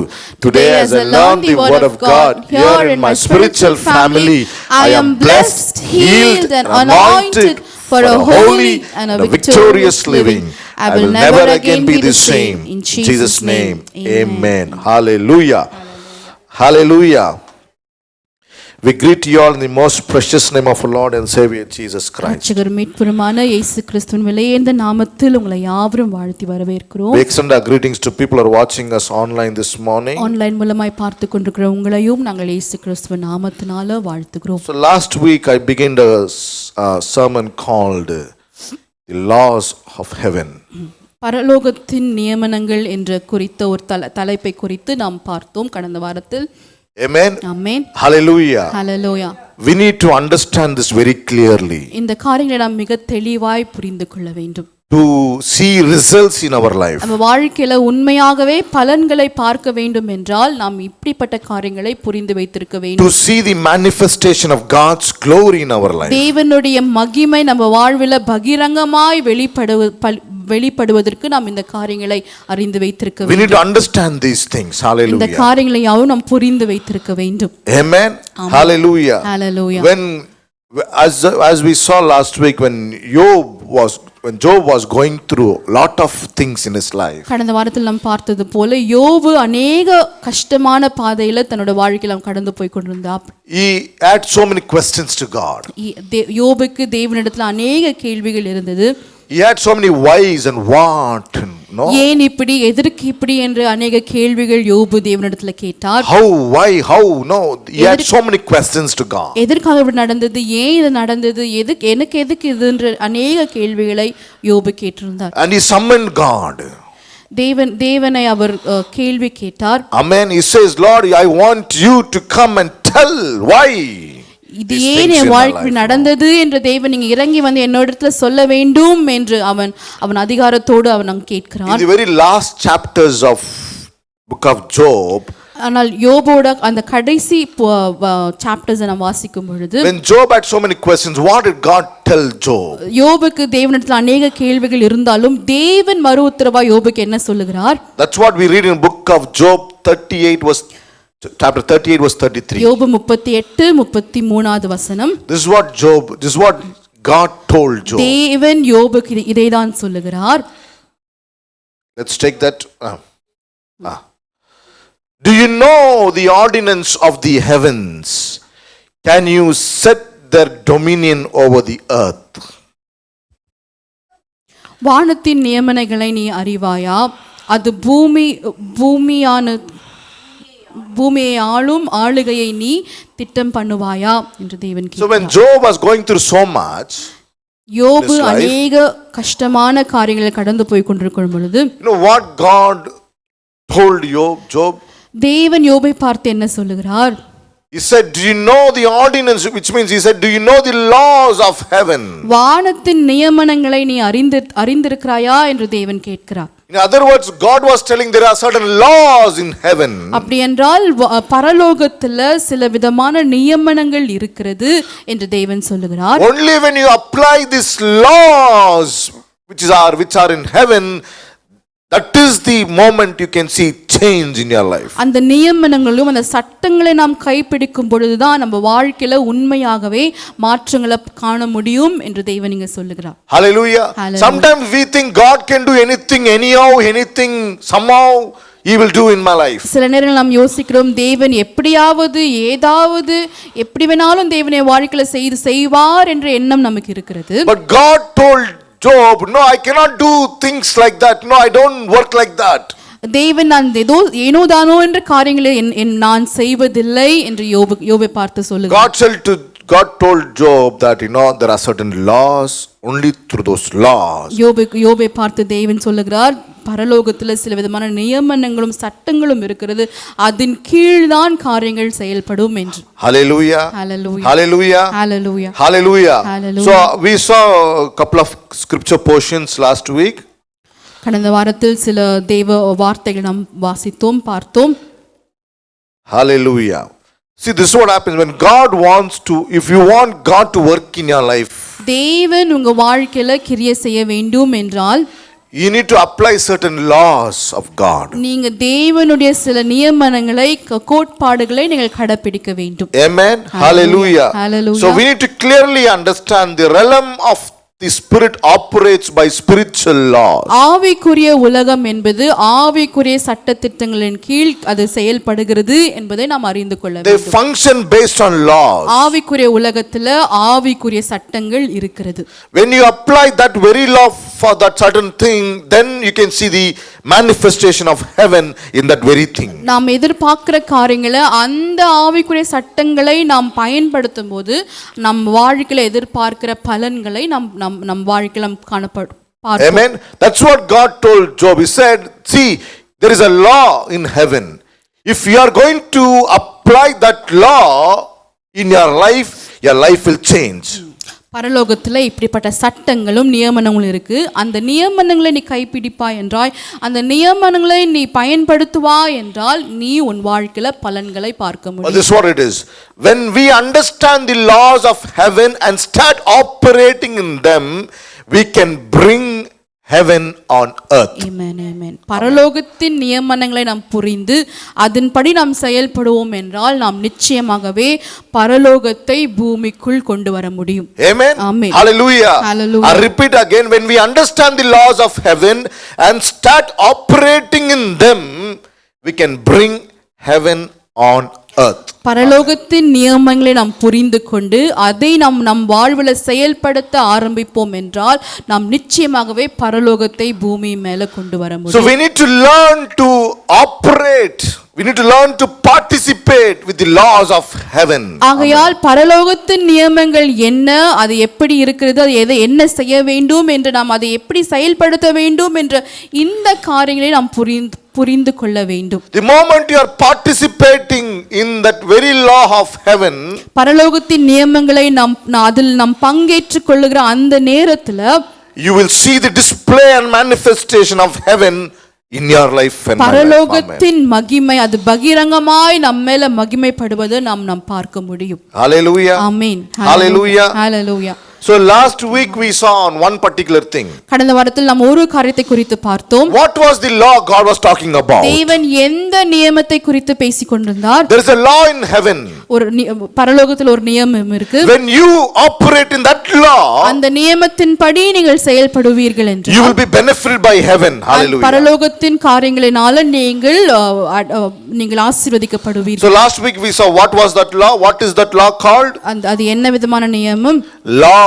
Speaker 1: Today, as I learn the word of God here in my spiritual family, I am blessed, healed, and anointed for a holy and a victorious living. I will never again be the same. In Jesus' name, amen.
Speaker 2: Hallelujah. Hallelujah. We greet you all in the most precious name of our Lord and Savior Jesus Christ.
Speaker 1: ரட்சகர் மீட்பருமான இயேசு கிறிஸ்துவின் விலையேந்த நாமத்தில் உங்களை யாவரும் வாழ்த்தி வரவேற்கிறோம்.
Speaker 2: We extend our greetings to people who are watching us online this morning.
Speaker 1: Online மூலமாய் பார்த்து கொண்டிருக்கிற உங்களையும் நாங்கள் இயேசு கிறிஸ்துவின் நாமத்தினால வாழ்த்துகிறோம்.
Speaker 2: So last week I began a sermon called The Laws of Heaven.
Speaker 1: பரலோகத்தின் நியமனங்கள் என்ற குறித்த ஒரு தலைப்பை குறித்து நாம் பார்த்தோம் கடந்த வாரத்தில்.
Speaker 2: Amen.
Speaker 1: Amen.
Speaker 2: Hallelujah.
Speaker 1: Hallelujah.
Speaker 2: We need to understand this very clearly.
Speaker 1: இந்த காரியங்களை நாம் மிக தெளிவாய் புரிந்து கொள்ள வேண்டும்.
Speaker 2: To see results in our life.
Speaker 1: நம்ம வாழ்க்கையில உண்மையாகவே பலன்களை பார்க்க வேண்டும் என்றால் நாம் இப்படிப்பட்ட காரியங்களை புரிந்து வைத்திருக்க வேண்டும்.
Speaker 2: To see the manifestation of God's glory in our life.
Speaker 1: தேவனுடைய மகிமை நம்ம வாழ்வில பகிரங்கமாய் வெளிப்படுவதற்கு நாம் இந்த காரியங்களை அறிந்து வைத்திருக்க வேண்டும்.
Speaker 2: We need to understand these things. Hallelujah.
Speaker 1: இந்த காரியங்களை யாவும் நாம் புரிந்து வைத்திருக்க வேண்டும்.
Speaker 2: Amen. Hallelujah.
Speaker 1: Hallelujah.
Speaker 2: When as we saw last week, when Job was going through a lot of things in his life.
Speaker 1: கடந்த வாரத்தில் நாம் பார்த்தது போல யோபு अनेक கஷ்டமான பாதையில தன்னோட வாழ்க்கையில கடந்து போய் கொண்டிருந்தார்.
Speaker 2: He had so many questions to God.
Speaker 1: யோபுக்கு தேவனிடத்தில் अनेक கேள்விகள் இருந்தது.
Speaker 2: He had so many whys and what, no?
Speaker 1: ஏன் இப்படி எதற்கு இப்படி என்று अनेक கேள்விகள் யோபு தேவனிடத்தில் கேட்டார்.
Speaker 2: How, why, how, no? He had so many questions to God.
Speaker 1: எதற்காக இப்படி நடந்தது, ஏன் இது நடந்தது, எதுக்கு இது என்ற अनेक கேள்விகளை யோபு கேட்டிருந்தார்.
Speaker 2: And he summoned God.
Speaker 1: தேவனை அவர் கேள்வி கேட்டார்.
Speaker 2: Amen. He says, Lord, I want you to come and tell why.
Speaker 1: இது
Speaker 2: these
Speaker 1: ஏன்
Speaker 2: things
Speaker 1: என்
Speaker 2: in my
Speaker 1: வாழ்க்கையில்
Speaker 2: life.
Speaker 1: நடந்தது என்று தேவன் நீங்க இறங்கி வந்து என்னோடத்துல சொல்ல வேண்டும் என்று அவன் அதிகாரத்தோடு அவன் அங்கு
Speaker 2: In
Speaker 1: கேட்கிறான்.
Speaker 2: the very last chapters of book of Job,
Speaker 1: ஆனால் யோபோட அந்த கடைசி சாப்டர்ஸ் நாம் வாசிக்கும் பொழுது
Speaker 2: when Job had so many questions, what did God tell Job?
Speaker 1: யோபுக்கு தேவனிடத்தில் அநேக கேள்விகள் இருந்தாலும் தேவன் மறு உத்தரவா யோபுக்கு என்ன சொல்லுகிறார்?
Speaker 2: That's what we read in book of Job 38 verse chapter 38 verse 33.
Speaker 1: யோபு 38:33 வசனம்.
Speaker 2: This is what God told Job.
Speaker 1: தேவன் யோபுக்கு இதைதான் சொல்லுகிறார்.
Speaker 2: Let's take that. Do you know the ordinance of the heavens? Can you set their dominion over the earth?
Speaker 1: வானத்தின் நியமனைகளை நீ அறிவாயா? அது பூமியை ஆளும் ஆளுகையை நீ திட்டம் பண்ணுவாயா என்று தேவன்
Speaker 2: So when
Speaker 1: கேட்கிறார்.
Speaker 2: Job was going through so much,
Speaker 1: யோபு
Speaker 2: his life,
Speaker 1: அநேக கஷ்டமான காரியங்களை கடந்து போய் கொண்டிருக்கும் பொழுது
Speaker 2: you know what God told Job?
Speaker 1: தேவன் யோபை பார்த்து என்ன சொல்லுகிறார்?
Speaker 2: He said, do you know the ordinance? Which means he said, do you know the laws of heaven?
Speaker 1: வானத்தின் நியமனங்களை நீ அறிந்திருக்கிறாயா என்று தேவன் கேட்கிறார்.
Speaker 2: In other words, God was telling there are certain laws in heaven.
Speaker 1: அப்படி என்றால் பரலோகத்துல சில விதமான நியமனங்கள் இருக்கிறது என்று தேவன் சொல்லுகிறார்.
Speaker 2: Only when you apply these laws which are in heaven, that is the moment you can see change in your life.
Speaker 1: அந்த நியமனங்களும் அந்த சட்டங்களை நாம் கைப்பிடிக்கும் பொழுதுதான் நம்ம வாழ்க்கையில உண்மையாகவே மாற்றங்களை காண முடியும் என்று தேவன் இங்க சொல்லுகிறார்.
Speaker 2: Hallelujah.
Speaker 1: Hallelujah.
Speaker 2: Sometimes we think God can do anything anyhow, anything somehow he will do in my life.
Speaker 1: சில நேரங்கள் நாம் யோசிக்கிறோம் தேவன் எப்படியாவது ஏதாவது எப்படி வேணாலும் தேவனை வாழ்க்கையில செய்வார் என்ற எண்ணம் நமக்கு இருக்கிறது.
Speaker 2: But God told Job, no, I cannot do things like that. No, I don't work like that.
Speaker 1: தேவன் நான் ஏனோ தானோ என்ற காரியங்களை நான் செய்வதில்லை என்று யோபை பார்த்து சொல்லுகிறார்.
Speaker 2: God told Job that there are certain laws, only through those laws.
Speaker 1: யோபை பார்த்து தேவன் சொல்லுகிறார் பரலோகத்துல சில விதமான நியமனங்களும் சட்டங்களும் இருக்கிறது, அதன் கீழ்தான் காரியங்கள் செயல்படும் என்று.
Speaker 2: Hallelujah.
Speaker 1: Hallelujah.
Speaker 2: Hallelujah.
Speaker 1: Hallelujah.
Speaker 2: Hallelujah.
Speaker 1: Hallelujah.
Speaker 2: So we saw a couple of scripture portions last week.
Speaker 1: கடந்த வாரத்தில் சில தேவ வார்த்தைகள் நாம் வாசித்தோம் பார்த்தோம்.
Speaker 2: Hallelujah. See, this is what happens when God wants to, if you want God to work in your life,
Speaker 1: தேவன் உங்க வாழ்க்கையில கிரியை செய்ய வேண்டும் என்றால்
Speaker 2: you need to apply certain laws of God.
Speaker 1: நீங்க தேவனுடைய சில நியமனங்களை கோட்பாடுகளை நீங்கள் கடைபிடிக்க வேண்டும்.
Speaker 2: Amen. Hallelujah.
Speaker 1: Hallelujah.
Speaker 2: So we need to clearly understand the realm of the spirit operates by spiritual laws.
Speaker 1: ஆவிக்குரிய உலகம் என்பது ஆவிக்குரிய சட்டதிட்டங்களின் கீழ் அது செயல்படுகிறது என்பதை நாம் அறிந்து கொள்ள
Speaker 2: They
Speaker 1: வேண்டும்.
Speaker 2: function based on laws.
Speaker 1: ஆவிக்குரிய உலகத்துல ஆவிக்குரிய சட்டங்கள் இருக்கிறது.
Speaker 2: When you apply that very law for that certain thing, then you can see the manifestation of heaven in that very thing.
Speaker 1: நாம் எதிர்பார்க்கிற காரியங்களை அந்த ஆவிக்குரிய சட்டங்களை நாம் பயன்படுத்தும் போது நம் வாழ்க்கையில எதிர்பார்க்கிற பலன்களை நம் வாழ்க்கையில காணப்படும்.
Speaker 2: Amen. That's what God told Job. He said, see, there is a law in heaven. If you are going to apply that law in your life will change.
Speaker 1: பரலோகத்துல இப்படிப்பட்ட சட்டங்களும் நியமனங்களும் இருக்கு. அந்த நியமனங்களை நீ கைப்பிடிப்பாய் என்றால், அந்த நியமனங்களை நீ பயன்படுத்துவாய் என்றால் நீ உன் வாழ்க்கையில பலன்களை பார்க்க முடியும்.
Speaker 2: This is what it is. When we understand the laws of heaven and start operating in them, we can bring heaven on earth.
Speaker 1: Amen, amen. பரலோகத்தின் நியமனங்களை நாம் புரிந்து அதன்படி நாம் செயல்படுவோம் என்றால் நாம் நிச்சயமாகவே பரலோகத்தை பூமிக்குள் கொண்டு வர முடியும்.
Speaker 2: Amen.
Speaker 1: Amen.
Speaker 2: Hallelujah.
Speaker 1: Hallelujah.
Speaker 2: I repeat again, when we understand the laws of heaven and start operating in them, we can bring heaven on earth.
Speaker 1: பரலோகத்தின் நியமங்களை நாம் புரிந்து கொண்டு அதை நம் வாழ்வில் செயல்படுத்த ஆரம்பிப்போம் என்றால் நாம் நிச்சயமாகவே பரலோகத்தை பூமி மேல கொண்டு வர முடியும்.
Speaker 2: So we need to learn to operate, we need to learn to participate with the laws of heaven.
Speaker 1: ஆகையால் பரலோகத்தின் நியமங்கள் என்ன, அது எப்படி இருக்கிறது, அது என்ன செய்ய வேண்டும் என்று நாம் அதை எப்படி செயல்படுத்த வேண்டும் என்ற இந்த காரியங்களை நாம் புரிந்து கொள்ள வேண்டும்.
Speaker 2: The moment you are participating in that very law of heaven,
Speaker 1: பரலோகத்தின் நியமங்களை அதில் நாம் பங்கேற்றுக் கொள்ளுகிற அந்த நேரத்துல
Speaker 2: you will see the display and manifestation of heaven in your life and my life.
Speaker 1: பரலோகத்தின் மகிமை அது பகிரங்கமாய் நம்ம மேல மகிமைப்படுவது நாம் பார்க்க முடியும்.
Speaker 2: Hallelujah.
Speaker 1: Amen.
Speaker 2: Hallelujah.
Speaker 1: Hallelujah.
Speaker 2: So last week we saw on one particular thing.
Speaker 1: கடந்த வாரத்தில் நாம் ஒரு காரியத்தை குறித்து பார்த்தோம்.
Speaker 2: What was the law God was talking about?
Speaker 1: தேவன் எந்த நியமத்தை குறித்து பேசிக் கொண்டிருந்தார்?
Speaker 2: There is a law in heaven.
Speaker 1: ஒரு பரலோகத்தில் ஒரு நியமம் இருக்கு.
Speaker 2: When you operate in that law,
Speaker 1: அந்த நியமத்தின்படி நீங்கள் செயல்படுவீர்கள் என்றால்
Speaker 2: you will be benefited by heaven. Hallelujah.
Speaker 1: பரலோகத்தின் காரியங்களினால நீங்கள் ஆசீர்வதிக்கப்படுவீர்கள்.
Speaker 2: So last week we saw what was that law? What is that law called?
Speaker 1: அது என்ன விதமான நியமம்?
Speaker 2: Law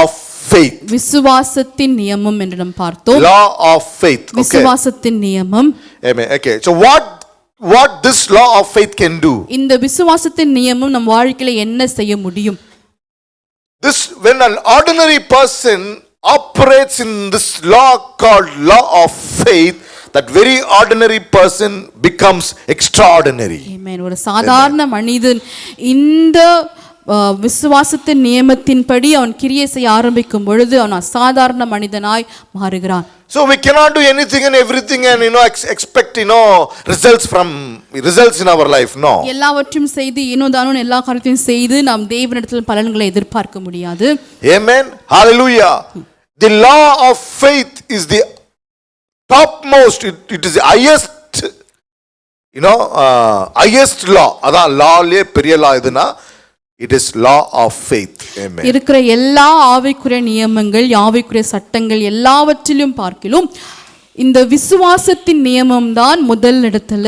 Speaker 2: of faith.
Speaker 1: விசுவாசத்தின் நியமம் என்று நாம் பார்த்தோம்.
Speaker 2: Law of faith. Okay.
Speaker 1: விசுவாசத்தின் நியமம்.
Speaker 2: Amen. Okay. So what this law of faith can do?
Speaker 1: இந்த விசுவாசத்தின் நியமம் நம் வாழ்க்கையில என்ன செய்ய முடியும்?
Speaker 2: This, when an ordinary person operates in this law called law of faith, that very ordinary person becomes extraordinary.
Speaker 1: Amen. ஒரு சாதாரண மனிதன் இந்த விசுவாசத்தின் நியமத்தின்படி அவன் கிரியை செய்ய ஆரம்பிக்கும் பொழுது அவன் அசாதாரண மனிதனாய் மாறுகிறான்.
Speaker 2: So we cannot do anything and everything and expect results in our life. No.
Speaker 1: எல்லாவற்றையும் செய்து தானோ எல்லா காரியத்தையும் செய்து நாம் தேவனிடத்தில் பலன்களை எதிர்பார்க்க முடியாது.
Speaker 2: Amen. Hallelujah. The law of faith is the topmost. It is the highest. Highest law. Adha law le periya law iduna. It is law of faith. Amen. இருக்கிற
Speaker 1: எல்லா ஆவிக்குரிய நியமங்கள் ஆவிக்குரிய சட்டங்கள் எல்லாவற்றிலும் பார்க்கிலும் இந்த விசுவாசத்தின் நியமம் தான் முதல் இடத்துல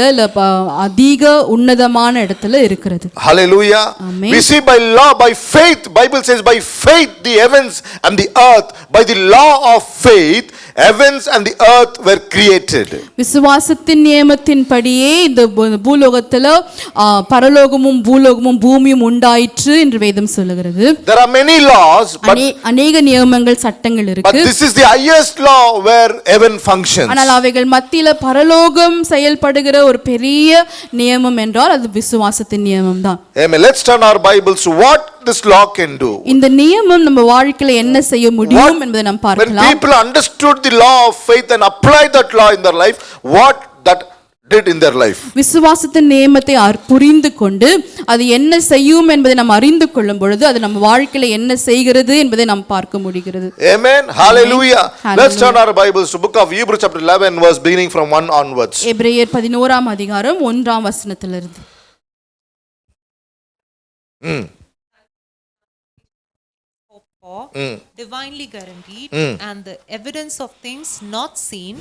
Speaker 1: அதிக உன்னதமான இடத்துல இருக்கிறது.
Speaker 2: Hallelujah. Amen. We see by law, by faith, Bible says by faith the heavens and the earth, by the law of faith heavens and the earth were created.
Speaker 1: விசுவாசத்தின் நியமத்தின்படியே இந்த பூலோகத்துல பரலோகமும் பூலோகமும் பூமியும் உண்டாயிற்று என்று வேதம் சொல்லுகிறது.
Speaker 2: There are many laws, but
Speaker 1: அநேக நியமங்கள் சட்டங்கள் இருக்கு.
Speaker 2: But this is the highest law where heaven functions.
Speaker 1: ஆனால் அவைகள் மத்தியில பரலோகம் செயல்படுகிற ஒரு பெரிய நியமம் என்றால் அது விசுவாசத்தின் நியமம் தான்.
Speaker 2: Amen. Let's turn our Bibles to what this law can do.
Speaker 1: இந்த நியமம் நம்ம வாழ்க்கையில என்ன செய்ய முடியும் என்பதை நாம் பார்க்கலாம்.
Speaker 2: When people understood the law of faith and applied that law in their life, what that did in their life.
Speaker 1: விசுவாசத்தின் நியமத்தை புரிந்து கொண்டு அது என்ன செய்யும் என்பதை நாம் அறிந்து கொள்ளும் பொழுது அது நம்ம வாழ்க்கையில என்ன செய்கிறது என்பதை நாம் பார்க்க முடிகிறது.
Speaker 2: Amen. Hallelujah. Let's turn our Bibles to book of Hebrews chapter 11 verse beginning from 1 onwards.
Speaker 1: எபிரேயர் 11ஆம் அதிகாரம் 1ஆம் வசனத்திலிருந்து.
Speaker 3: Divinely guaranteed and the evidence of things not seen,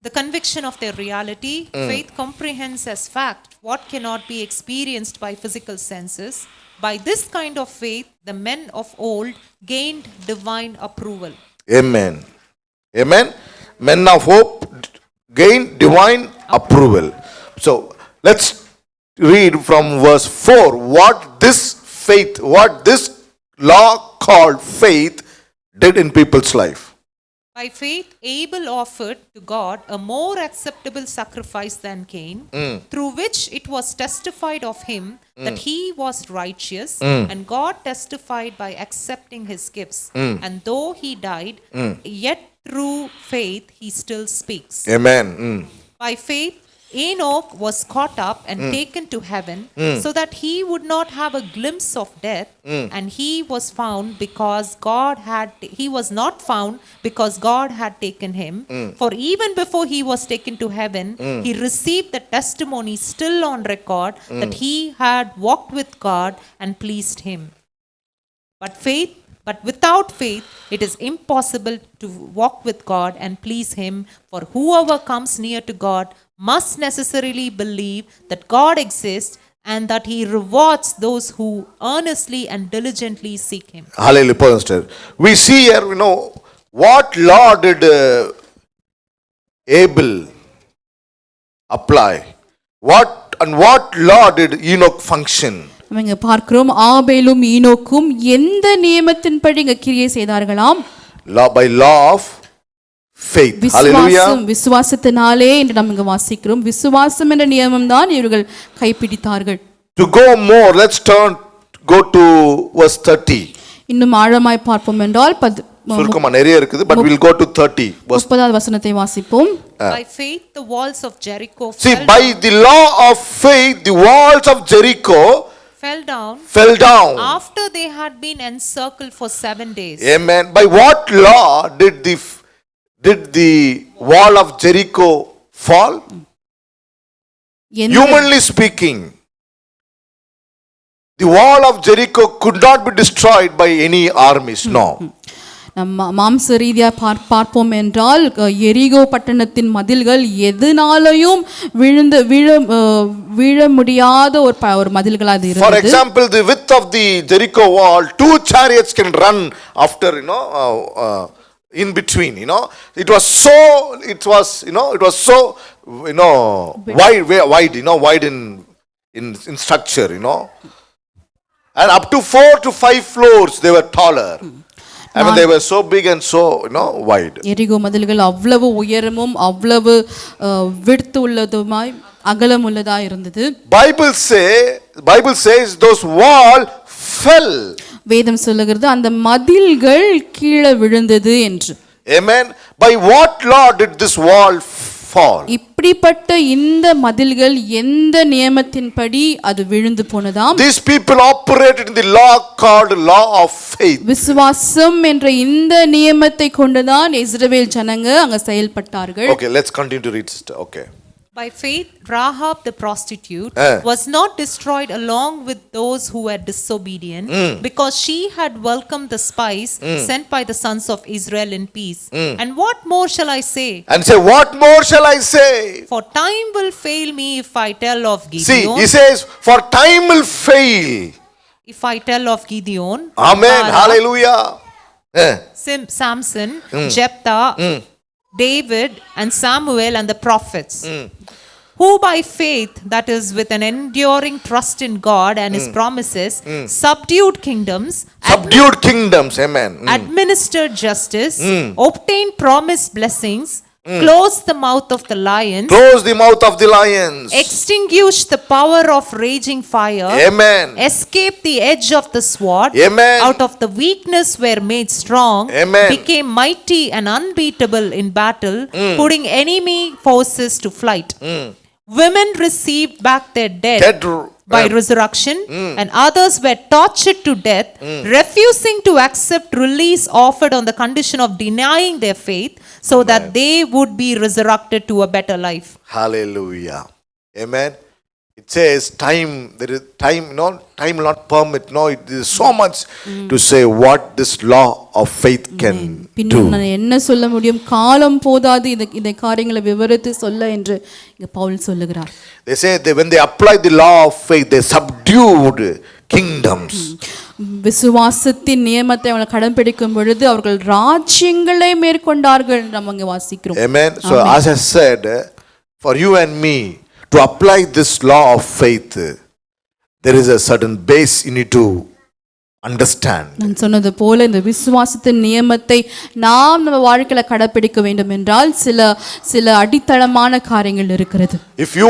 Speaker 3: the conviction of their reality. Faith comprehends as fact what cannot be experienced by physical senses. By this kind of faith the men of old gained divine approval.
Speaker 2: Amen. Amen. Men of hope gained divine approval. So let's read from verse 4 what this faith, what this law called faith did in people's life.
Speaker 3: By faith Abel offered to God a more acceptable sacrifice than Cain, through which it was testified of him that he was righteous, and God testified by accepting his gifts. And though he died, yet through faith he still speaks.
Speaker 2: Amen.
Speaker 3: By faith Enoch was caught up and taken to heaven, so that he would not have a glimpse of death, and he was not found because God had taken him. For even before he was taken to heaven, he received the testimony still on record that he had walked with God and pleased him. But without faith, it is impossible to walk with God and please him, for whoever comes near to God must necessarily believe that God exists and that he rewards those who earnestly and diligently seek him.
Speaker 2: Hallelujah. We see here, what law did Abel apply? What law did Enoch function?
Speaker 1: நம்ம பார்க்கிறோம் ஆபேலும் ஈனோக்கும் எந்த நியமத்தின்படி கிரியை செய்தார்களாம்?
Speaker 2: By law of faith. Hallelujah.
Speaker 1: விசுவாசத்தினாலே என்று நாம் இங்கு வாசிக்கிறோம். விசுவாசம் என்ற நியமம் தான் இவர்கள் கைப்பிடித்தார்கள்.
Speaker 2: To go more, let's go to verse 30.
Speaker 1: இன்னும் ஆழமாய் பார்ப்போம் என்றால்
Speaker 2: சுருக்கமா நிறைய இருக்குது, but we'll go to 30.
Speaker 1: 30வது வசனத்தை வாசிப்போம்.
Speaker 3: By faith the walls of Jericho
Speaker 2: See, by the law of faith the walls of Jericho fell down
Speaker 3: after they had been encircled for 7 days.
Speaker 2: Amen. By what law did the wall of Jericho fall? Humanly speaking, the wall of Jericho could not be destroyed by any armies. No.
Speaker 1: மாம்ச ரீதியா பார்ப்போம் என்றால் எரிகோ பட்டணத்தின் மதில்கள் எதனாலையும் வீழ முடியாத ஒரு மதில்களா அது இருந்தது.
Speaker 2: For example, the width of the Jericho wall, 2 chariots can run after, in between, it was so wide in structure, and up to 4 to 5 floors they were taller. I mean, they were so big and so wide.
Speaker 1: எரிகோ மதில்கள் அவ்வளவு உயரமும் அவ்வளவு விடுத்து உள்ளதுமாய் அகலம் உள்ளதா இருந்தது.
Speaker 2: Bible says those wall fell.
Speaker 1: வேதம் சொல்லுகிறது அந்த மதில்கள் கீழே விழுந்தது என்று.
Speaker 2: Amen. By what law did this wall fall?
Speaker 1: இப்படிப்பட்ட இந்த மதில்கள் எந்த நியமத்தின்படி அது விழுந்து போனதாம்?
Speaker 2: These people operated in the law called law of faith.
Speaker 1: விசுவாசம் என்ற இந்த நியமத்தை கொண்டுதான் இஸ்ரவேல் ஜனங்க அங்க செயல்பட்டார்கள்.
Speaker 2: Okay, let's continue to read, sister. Okay.
Speaker 3: By faith, Rahab the prostitute was not destroyed along with those who were disobedient, because she had welcomed the spies sent by the sons of Israel in peace. And what more shall I say?
Speaker 2: And say, what more shall I say?
Speaker 3: For time will fail me if I tell of Gideon.
Speaker 2: See, he says, for time will fail.
Speaker 3: If I tell of Gideon.
Speaker 2: Amen.
Speaker 3: Barak,
Speaker 2: hallelujah.
Speaker 3: Samson, Jephthah, David and Samuel and the prophets, who by faith, that is with an enduring trust in God and his promises, subdued kingdoms,
Speaker 2: Amen,
Speaker 3: administered justice, obtained promised blessings, closed the mouth of the lions, extinguished the power of raging fire,
Speaker 2: Amen,
Speaker 3: escaped the edge of the sword,
Speaker 2: Amen,
Speaker 3: out of the weakness were made strong,
Speaker 2: Amen,
Speaker 3: became mighty and unbeatable in battle, putting enemy forces to flight. Women received back their dead by resurrection, and others were tortured to death, refusing to accept release offered on the condition of denying their faith, so that they would be resurrected to a better life.
Speaker 2: Hallelujah. Amen. It says time, there is time, time will not permit. No, it is so much to say what this law of faith can do.
Speaker 1: என்ன சொல்ல முடியும், காலம் போதாது இந்த காரியங்களை விவரித்து சொல்ல என்று இங்க பவுல் சொல்லுகிறார்.
Speaker 2: They say when they applied the law of faith, they subdued kingdoms.
Speaker 1: விசுவாசத்தின் நியமத்தை அவர்கள் கடைபிடிக்கும் பொழுது அவர்கள் ராஜ்யங்களை மேற்கொண்டார்கள் நம்ம இங்க வாசிக்கிறோம்.
Speaker 2: Amen. So as I said, for you and me to apply this law of faith, there is a certain base you need to understand.
Speaker 1: நான் சொன்னது போல இந்த விசுவாசத்தின் நியமத்தை நாம் நம்ம வாழ்க்கையில கடைபிடிக்க வேண்டும் என்றால் சில அடித்தளமான காரியங்கள் இருக்கிறது.
Speaker 2: If you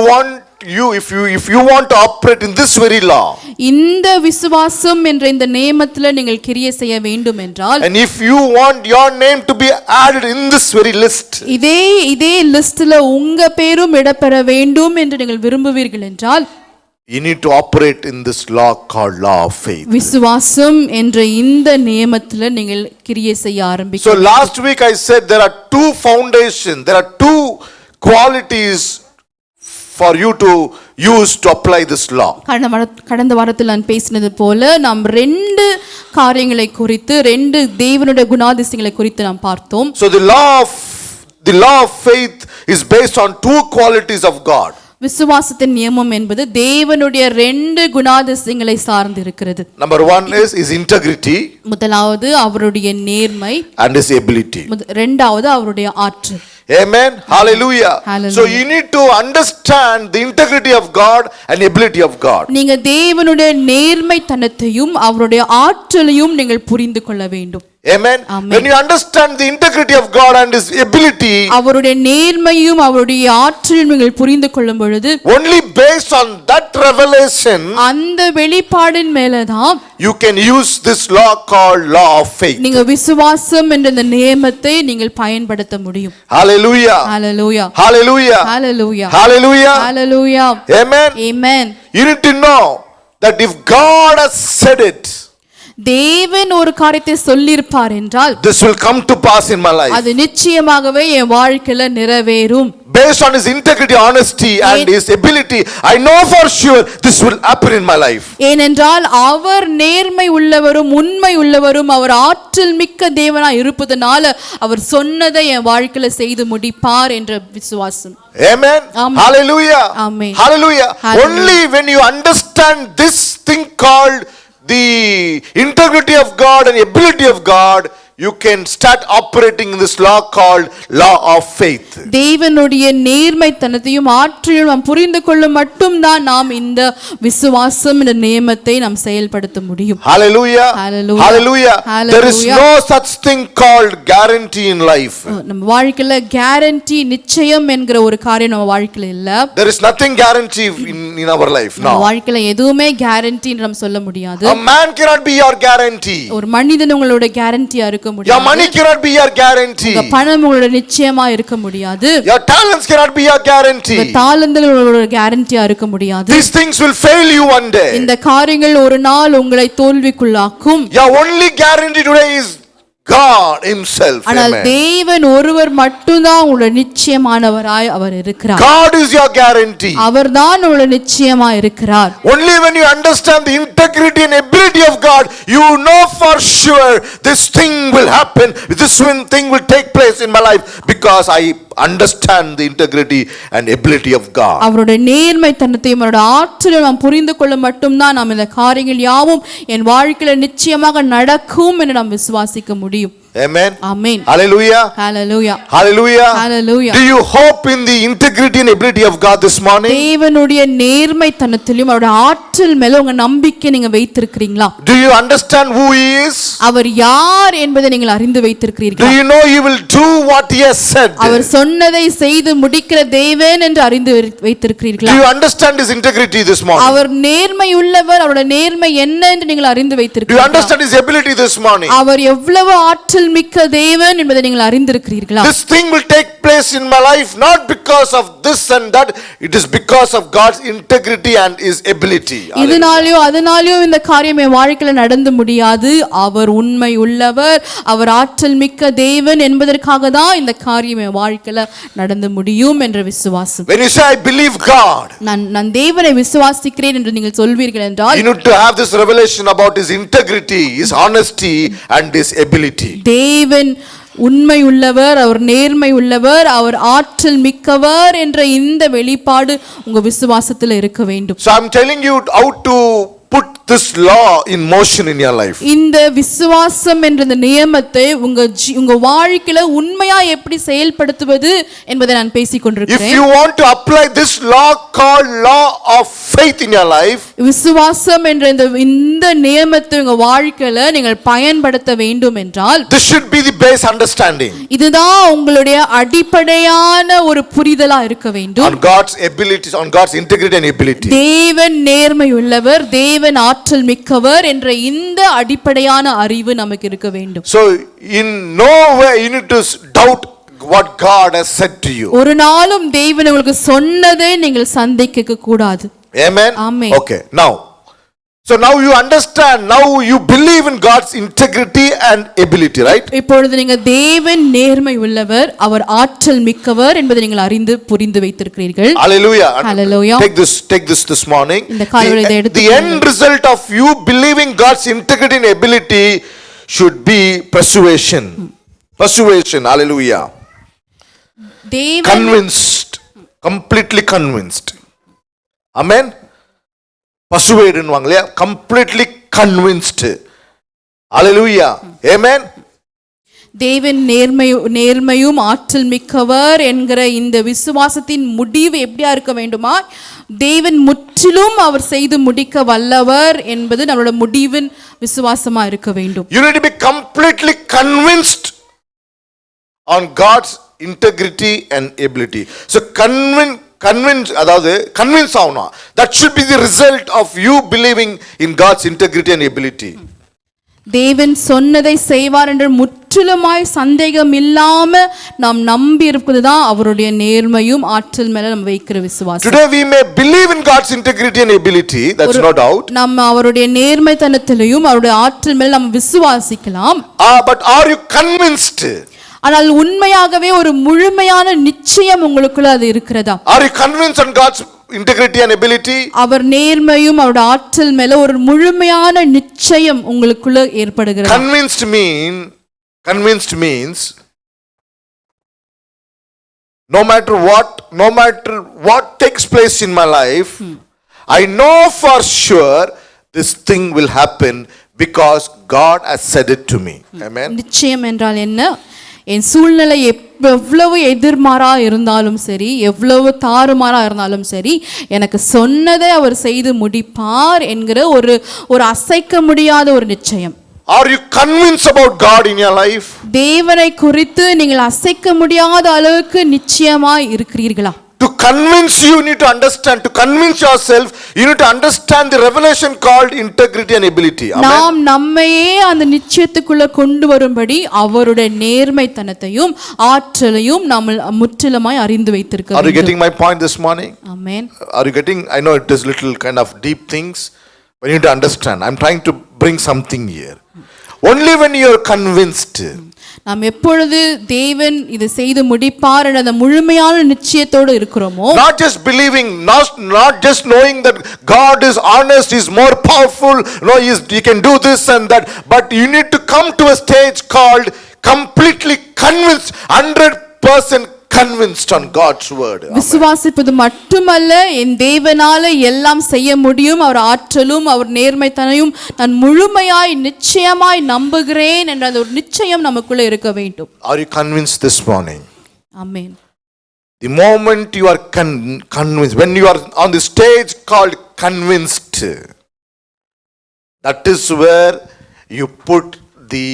Speaker 2: want to operate in this very law,
Speaker 1: இந்த விசுவாசம் என்ற இந்த நியமத்திலே நீங்கள் கிரியை செய்ய வேண்டும் என்றால்,
Speaker 2: and if you want your name to be added in this very list,
Speaker 1: இதே லிஸ்ட்ல உங்க பேரும் இடம்பெற வேண்டும் என்று நீங்கள் விரும்புவீர்கள் என்றால்,
Speaker 2: you need to operate in this law called law of faith.
Speaker 1: விசுவாசம் என்ற இந்த நியமத்திலே நீங்கள் கிரியை செய்ய ஆரம்பிக்க.
Speaker 2: So last week I said there are two foundations, there are two qualities for you to use to apply this law.
Speaker 1: கடந்த வாரத்தில் நான் பேசினது போல நாம் ரெண்டு காரியங்களை குறித்து, ரெண்டு தேவனுடைய குணாதிசயங்களை குறித்து நாம் பார்த்தோம்.
Speaker 2: So the law of faith is based on two qualities of God.
Speaker 1: விசுவாசத்தின் நியமம் என்பது தேவனுடைய ரெண்டு குணாதிசயங்களை சார்ந்து இருக்கிறது.
Speaker 2: Number one is his integrity,
Speaker 1: முதலாவது அவருடைய நேர்மை,
Speaker 2: and his ability.
Speaker 1: இரண்டாவது அவருடைய ஆற்றல்.
Speaker 2: Amen. Hallelujah.
Speaker 1: Hallelujah.
Speaker 2: So you need to understand the integrity of God and the ability of God.
Speaker 1: நீங்க தேவனுடைய நேர்மைத்தனத்தையும் அவருடைய ஆற்றலையும் நீங்கள் புரிந்து கொள்ள வேண்டும்.
Speaker 2: Amen.
Speaker 1: Amen.
Speaker 2: When you understand the integrity of God and His ability,
Speaker 1: அவருடைய நேர்மையும் அவருடைய ஆற்றலையும் நீங்கள் புரிந்து கொள்ளும் பொழுது
Speaker 2: only based on that revelation,
Speaker 1: அந்த வெளிப்பாடின் மேலதான்
Speaker 2: you can use this law called law of faith.
Speaker 1: நீங்க விசுவாசம் என்ற இந்த நியமத்தை நீங்கள் பயன்படுத்த முடியும்.
Speaker 2: Hallelujah.
Speaker 1: Hallelujah.
Speaker 2: Hallelujah.
Speaker 1: Hallelujah.
Speaker 2: Hallelujah.
Speaker 1: Hallelujah.
Speaker 2: Amen.
Speaker 1: Amen.
Speaker 2: You need to know that if God has said it,
Speaker 1: தேவன் ஒரு காரியத்தை சொல்லியிருப்பார் என்றால்
Speaker 2: this will come to pass in my life.
Speaker 1: அது நிச்சயமாகவே என் வாழ்க்கையில நிறைவேறும்.
Speaker 2: Based on His integrity, honesty and His ability, I know for sure this will happen in my life.
Speaker 1: ஏனென்றால் அவர் நேர்மை உள்ளவரும் உண்மை உள்ளவரும் அவர் ஆற்றல் மிக்க தேவனாய் இருப்பதனால அவர் சொன்னதை என் வாழ்க்கையில செய்து முடிப்பார் என்ற விசுவாசம்.
Speaker 2: Amen.
Speaker 1: Amen.
Speaker 2: Hallelujah.
Speaker 1: Amen.
Speaker 2: Hallelujah.
Speaker 1: Hallelujah.
Speaker 2: Only when you understand this thing called the integrity of God and ability of God, you can start operating in this law called law of faith.
Speaker 1: தேவனுடைய நேர்மைத்தனத்தையும் ஆற்றலையும் நாம் புரிந்து கொள்ளும் மட்டும்தான் நாம் இந்த விசுவாசம் என்ற நியமத்தை நாம் செயல்படுத்த முடியும்.
Speaker 2: Hallelujah.
Speaker 1: Hallelujah.
Speaker 2: Hallelujah. There is
Speaker 1: Hallelujah.
Speaker 2: no such thing called guarantee in life.
Speaker 1: நம்ம வாழ்க்கையில கேரண்டி நிச்சயம் என்கிற ஒரு காரியம் நம்ம வாழ்க்கையில இல்ல.
Speaker 2: There is nothing guarantee in our life.
Speaker 1: நம்ம
Speaker 2: No.
Speaker 1: வாழ்க்கையில எதுவுமே கேரண்டி என்று நம்ம சொல்ல முடியாது.
Speaker 2: A man cannot be your guarantee.
Speaker 1: ஒரு மனிதன் உங்களோட கேரண்டியா இருக்க
Speaker 2: Your
Speaker 1: முடியாது.
Speaker 2: money cannot be your guarantee.
Speaker 1: உங்க பணம் உங்களோட நிச்சயமா இருக்க முடியாது.
Speaker 2: Your talents cannot be your guarantee.
Speaker 1: உங்க தாளந்துகள் உங்களோட கேரண்டியா இருக்க முடியாது.
Speaker 2: These things will fail you one day.
Speaker 1: இந்த காரியங்கள் ஒரு நாள் உங்களை தோல்விக்குள்ளாக்கும்.
Speaker 2: Your only guarantee today is God Himself.
Speaker 1: ஆனால்
Speaker 2: Amen.
Speaker 1: தேவன் ஒருவர் மட்டும்தான் உங்களோட நிச்சயமானவராய் அவர் இருக்கிறார்.
Speaker 2: God is your guarantee.
Speaker 1: அவர்தான் உங்களோட நிச்சயமா இருக்கிறார்.
Speaker 2: Only when you understand the integrity and ability of God, you know for sure this thing will happen. This thing will take place in my life because I understand the integrity and ability of God.
Speaker 1: அவருடைய நேர்மைத்தனத்தையும் அவருடைய ஆற்றலையும் நாம் புரிந்து கொள்ள மட்டும்தான் நாம் இந்த காரியங்கள் யாவும் என் வாழ்க்கையில நிச்சயமாக நடக்கும் என்று நாம் விசுவாசிக்க முடியும்.
Speaker 2: Amen.
Speaker 1: Amen.
Speaker 2: Hallelujah.
Speaker 1: Hallelujah.
Speaker 2: Hallelujah.
Speaker 1: Hallelujah.
Speaker 2: Do you hope in the integrity and ability of God this morning?
Speaker 1: தேவனுடைய நேர்மைத்தனத்திலும் அவருடைய ஆற்றல் மேல உங்க நம்பிக்கை நீங்க வைத்திருக்கிறீங்களா?
Speaker 2: Do you understand who He is?
Speaker 1: அவர் யார் என்பதை நீங்கள் அறிந்து
Speaker 2: Do
Speaker 1: வைத்திருக்கிறீர்களா?
Speaker 2: you know He will do what He has said?
Speaker 1: அவர் சொன்னதை செய்து முடிக்கிற தேவன் என்று அறிந்து
Speaker 2: Do
Speaker 1: வைத்திருக்கிறீர்களா?
Speaker 2: you understand His integrity this morning?
Speaker 1: அவர் நேர்மை உள்ளவர், அவருடைய நேர்மை என்ன என்று நீங்கள் அறிந்து
Speaker 2: Do you
Speaker 1: வைத்திருக்கிறீர்களா?
Speaker 2: understand His ability this morning?
Speaker 1: அவர் எவ்வளவு ஆற்றல் மிக்க தேவன் என்பதை நீங்கள் அறிந்திருக்கிறீர்களா?
Speaker 2: This thing will take place in my life not because of this and that. It is because of God's integrity and His ability.
Speaker 1: இதனாலயோ அதனாலயோ இந்த காரியம் என் வாழ்க்கையில நடந்து முடியாது. அவர் உண்மை உள்ளவர், அவர் ஆற்றல் மிக்க தேவன் என்பதற்காக தான் இந்த காரியம் என் வாழ்க்கையில நடந்து முடியும் என்ற விசுவாசம்.
Speaker 2: When you say I believe God,
Speaker 1: நான் தேவனை விசுவாசிக்கிறேன் என்று நீங்கள் சொல்வீர்கள் என்றால்
Speaker 2: you need to have this revelation about His integrity, His honesty and His ability.
Speaker 1: தேவன் உண்மை உள்ளவர், அவர் நேர்மை உள்ளவர், அவர் ஆற்றல் மிக்கவர் என்ற இந்த வெளிப்பாடு உங்க விசுவாசத்துல இருக்க வேண்டும்.
Speaker 2: So I'm telling you how to put this law in motion in your life.
Speaker 1: இந்த விசுவாசம் என்ற இந்த நியமத்தை உங்க வாழ்க்கையில உண்மையா எப்படி செயல்படுத்துவது என்பதை நான் பேசிக்
Speaker 2: If
Speaker 1: கொண்டிருக்கிறேன்.
Speaker 2: you want to apply this law called law of faith in your life,
Speaker 1: விசுவாசம் என்ற இந்த நியமத்தை உங்க வாழ்க்கையில நீங்கள் பயன்படுத்த வேண்டும் என்றால்
Speaker 2: this should be the base understanding
Speaker 1: இதுதான் உங்களுடைய அடிப்படையான ஒரு புரிதலா இருக்க வேண்டும்.
Speaker 2: on God's abilities, on God's integrity and ability.
Speaker 1: தேவன் நேர்மை உள்ளவர், தேவன் ஆற்றல் மிக்கவர் என்ற இந்த அடிப்படையான அறிவு நமக்கு இருக்க வேண்டும்.
Speaker 2: So in no way you need to doubt what God has said to you.
Speaker 1: ஒரு நாளும் தேவன் உங்களுக்கு சொன்னதை நீங்கள் சந்தேகிக்க கூடாது.
Speaker 2: Amen.
Speaker 1: Amen.
Speaker 2: Okay, so now you understand, now you believe in God's integrity and ability, right?
Speaker 1: இப்பொழுது நீங்க தேவன் நேர்மை உள்ளவர், அவர் ஆற்றல் மிக்கவர் என்பதை நீங்கள் அறிந்து புரிந்து வைத்திருக்கிறீர்கள்.
Speaker 2: Hallelujah.
Speaker 1: Hallelujah.
Speaker 2: Take this morning.
Speaker 1: இந்த காரியத்தை எடுத்து
Speaker 2: The end result of you believing God's integrity and ability should be persuasion. Persuasion. Hallelujah.
Speaker 1: தேவன்
Speaker 2: Convinced. Completely convinced. Amen. Persuaded completely convinced. Hallelujah. Amen.
Speaker 1: தேவன் நேர்மையும் ஆற்றல் மிக்கவர் என்கிற இந்த விசுவாசத்தின் முடிவு எப்படியா இருக்க வேண்டுமா? தேவன் முற்றிலும் அவர் செய்து முடிக்க வல்லவர் என்பது நம்மளோட முடிவின் விசுவாசமா இருக்க வேண்டும்.
Speaker 2: You need to be completely convinced on God's integrity and ability. So convince ஆகணும். That should be the result of you believing in God's integrity and ability.
Speaker 1: தேவன் சொன்னதை செய்வார் என்று முற்றிலுமாய் சந்தேகம் இல்லாம நாம் நம்பி இருப்பதுதான் அவருடைய நேர்மையும் ஆற்றல் மேல நம்ம வைக்கிற விசுவாசம்.
Speaker 2: Today we may believe in God's integrity and ability, that's no doubt.
Speaker 1: நம்ம அவருடைய நேர்மைத்தனத்திலையும் அவருடைய ஆற்றல் மேல நம்ம விசுவாசிக்கலாம்.
Speaker 2: But are you convinced?
Speaker 1: ஆனால் உண்மையாகவே ஒரு முழுமையான நிச்சயம் உங்களுக்குள்ள அது இருக்கிறதா?
Speaker 2: Are you convinced on God's integrity and ability?
Speaker 1: அவர் நேர்மையும் அவருடைய ஆற்றல் மேல ஒரு முழுமையான நிச்சயம் உங்களுக்குள்ள ஏற்படுகிறது.
Speaker 2: Convinced means no matter what takes place in my life, I know for sure this thing will happen because God has said it to me. Amen.
Speaker 1: நிச்சயம் என்றால் என்ன? என் சூழ்நிலை எவ்வளவு எதிர்மாறா இருந்தாலும் சரி, எவ்வளவு தாறுமாறா இருந்தாலும் சரி, எனக்கு சொன்னதை அவர் செய்து முடிப்பார் என்கிற ஒரு அசைக்க முடியாத ஒரு நிச்சயம்.
Speaker 2: Are you convinced about God in your life?
Speaker 1: தேவனை குறித்து நீங்கள் அசைக்க முடியாத அளவுக்கு நிச்சயமாய் இருக்கிறீர்களா?
Speaker 2: To convince you need to understand. To convince yourself, you need to understand the revelation called integrity and ability.
Speaker 1: நாம் நம்மையே அந்த நிச்சயத்துக்குள்ள கொண்டு வரும்படி அவருடைய நேர்மைத்தனத்தையும் ஆற்றலையும் நாம் முற்றிலுமாய் அறிந்து வைத்திருக்க வேண்டும்.
Speaker 2: Are you getting my point this morning?
Speaker 1: Amen.
Speaker 2: Are you getting? I know it is little kind of deep things, but you need to understand. I'm trying to bring something here. Only when you are convinced.
Speaker 1: நாம் எப்பொழுது தேவன் இதை செய்து முடிப்பார் என்ற அந்த முழுமையான நிச்சயத்தோடு இருக்கிறோமோ,
Speaker 2: not just believing, not just knowing that God is honest, is more powerful, no, he can do this and that, but you need to come to a stage called completely convinced, 100% convinced on God's word.
Speaker 1: விசுவாசிப்பது மட்டுமல்ல, என் தேவனால எல்லாம் செய்ய முடியும், அவர் ஆற்றலும் அவர் நேர்மைத்தனையும் நான் முழுமையாய் நிச்சயமாய் நம்புகிறேன் என்ற அந்த ஒரு நிச்சயம் நமக்குள்ள இருக்க வேண்டும்.
Speaker 2: Are you convinced this morning?
Speaker 1: Amen.
Speaker 2: The moment you are convinced, when you are on the stage called convinced, that is where you put the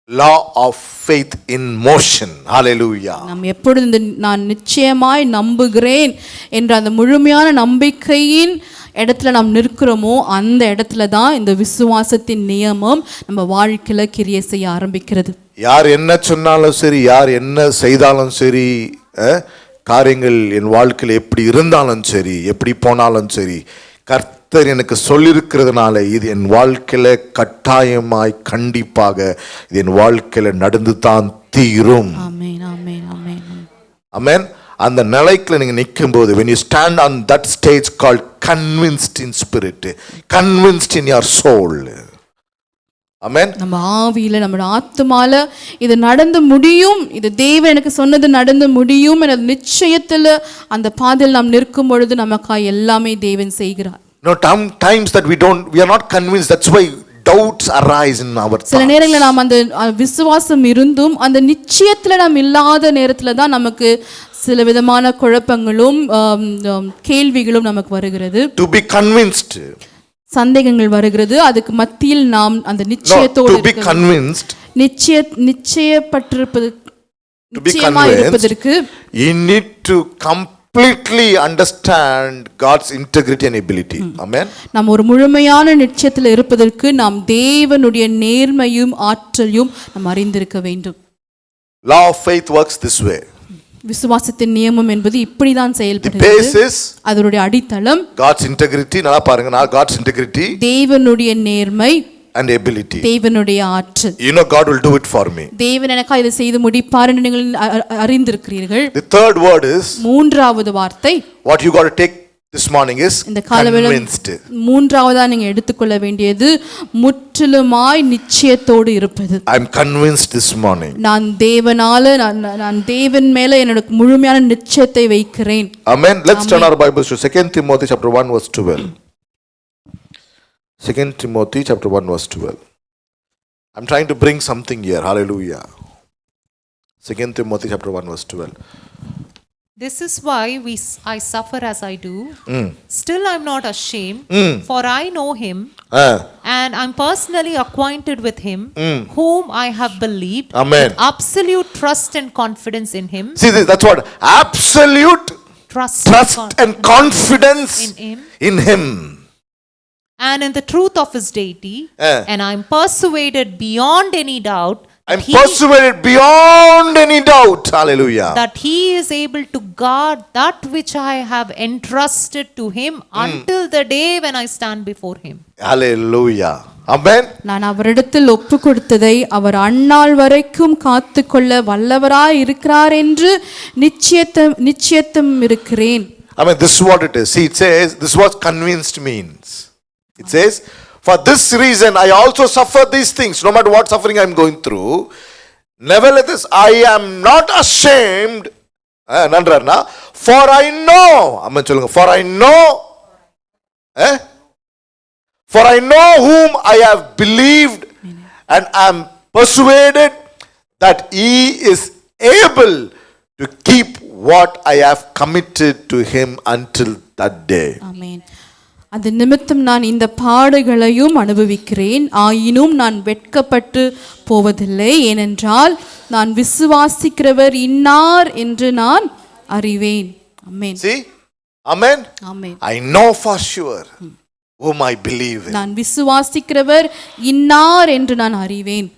Speaker 2: law of faith in motion. Hallelujah.
Speaker 1: நாம் எப்பொழுது நான் நிச்சயமாய் நம்புகிறேன் என்ற அந்த முழுமையான நம்பிக்கையின் இடத்துல நாம் நிற்கிறோமோ, அந்த இடத்துல தான் இந்த விசுவாசத்தின் நியமம் நம்ம வாழ்க்கையில கிரியை செய்ய ஆரம்பிக்கிறது.
Speaker 2: யார் என்ன சொன்னாலும் சரி, யார் என்ன செய்தாலும் சரி, காரியங்கள் என் வாழ்க்கையில் எப்படி இருந்தாலும் சரி, எப்படி போனாலும் சரி, கர்த்தர் எனக்கு சொல்லியிருக்கிறதுனால இது என் வாழ்க்கையில கட்டாயமாய் கண்டிப்பாக இது என் வாழ்க்கையில நடந்து தான் தீரும்.
Speaker 1: ஆமென், ஆமென், ஆமென்,
Speaker 2: ஆமென். அந்த நிலைக்குள்ள நீங்க நிற்கும் போது, when you stand on that stage called convinced in spirit, convinced in your soul, ஆமென்,
Speaker 1: நம்ம ஆவியில நம்ம ஆத்துமால இது நடந்து முடியும், இது தேவன் எனக்கு சொன்னது நடந்து முடியும் என்ற நிச்சயத்துல அந்த பாதையில் நாம் நிற்கும் பொழுது நமக்காக எல்லாமே தேவன் செய்கிறார்.
Speaker 2: No, times that we are not convinced, that's why doubts arise in our thoughts.
Speaker 1: சில நேரங்களில் நாம் அந்த விசுவாசம் இருந்தும் அந்த நிச்சயத்துல நாம் இல்லாத நேரத்துல தான் நமக்கு சில விதமான குழப்பங்களும் கேள்விகளும் நமக்கு வருகிறது.
Speaker 2: To be convinced,
Speaker 1: சந்தேகங்கள் வருகிறது. அதுக்கு மத்தியில் நாம் அந்த நிச்சயத்தோடு
Speaker 2: to be convinced,
Speaker 1: நிச்சயப்பட்டிருப்பது,
Speaker 2: to be convinced, you need to completely understand God's integrity and ability. Amen.
Speaker 1: நாம் ஒரு முழுமையான நிச்சயத்தில் இருப்பதற்கு நாம் தேவனுடைய நேர்மையும் ஆற்றலையும் நாம் அறிந்திருக்க வேண்டும்.
Speaker 2: Law of faith works this way.
Speaker 1: விசுவாசத்தின் நியமம் என்பது இப்படிதான் செயல்படுகிறது.
Speaker 2: The basis,
Speaker 1: அதனுடைய அடித்தளம்
Speaker 2: God's integrity. நல்லா பாருங்க, God's integrity,
Speaker 1: தேவனுடைய நேர்மை
Speaker 2: and ability.
Speaker 1: தேவனுடைய ஆற்றல்.
Speaker 2: You know God will do it for me.
Speaker 1: தேவன் எனக்கு இதை செய்து முடிப்பார் என்று நீங்கள் அறிந்திருக்கிறீர்கள்.
Speaker 2: The third word is,
Speaker 1: மூன்றாவது வார்த்தை,
Speaker 2: what you got to take this morning is convinced.
Speaker 1: மூன்றாவதா நீங்க எடுத்துக்கொள்ள வேண்டியது முற்றிலுமாய் நிச்சயத்தோடு இருப்பது.
Speaker 2: I am convinced this morning.
Speaker 1: நான் தேவன் மேல என்னோட முழுமையான நிச்சயத்தை வைக்கிறேன்.
Speaker 2: Amen. Let's turn our Bibles to 2 Timothy chapter 1 verse 12. 2 Timothy chapter 1 verse 12. I'm trying to bring something here. Hallelujah. 2 Timothy chapter 1 verse 12.
Speaker 3: This is why I suffer as I do. Still I'm not ashamed, for I know him, and I'm personally acquainted with him, whom I have believed.
Speaker 2: Amen.
Speaker 3: With absolute trust and confidence in him.
Speaker 2: See this, that's what absolute
Speaker 3: Trust
Speaker 2: and confidence in him.
Speaker 3: And in the truth of his deity. And I'm persuaded beyond any doubt.
Speaker 2: I'm persuaded beyond any doubt. Hallelujah.
Speaker 3: That he is able to guard that which I have entrusted to him until the day when I stand before him.
Speaker 2: Hallelujah. Amen.
Speaker 1: நான் அவரிடத்தில் ஒப்பு கொடுத்ததை அவர் அந்நாள் வரைக்கும் காத்துக்கொள்ள வல்லவராய் இருக்கிறார் என்று நிச்சயத்தும் இருக்கிறேன்.
Speaker 2: I mean, this is what it is. See, it says, this is what convinced means. It says, for this reason I also suffer these things, no matter what suffering I am going through. Nevertheless, I am not ashamed. நன்றார்னா, for I know. அம்மா சொல்லுங்க, for I know. For I know whom I have believed, and am persuaded that he is able to keep what I have committed to him until that day.
Speaker 1: ஆமென். அது நிமித்தம் நான் இந்த பாடுகளையும் அனுபவிக்கிறேன், ஆயினும் நான் வெட்கப்பட்டு போவதில்லை. ஏனென்றால் நான் விசுவாசிக்கிறவர் இன்னார் என்று நான் அறிவேன். ஆமென்.
Speaker 2: See? Amen.
Speaker 1: Amen.
Speaker 2: I know for sure whom I believe in.
Speaker 1: நான் விசுவாசிக்கிறவர் இன்னார் என்று நான் அறிவேன்.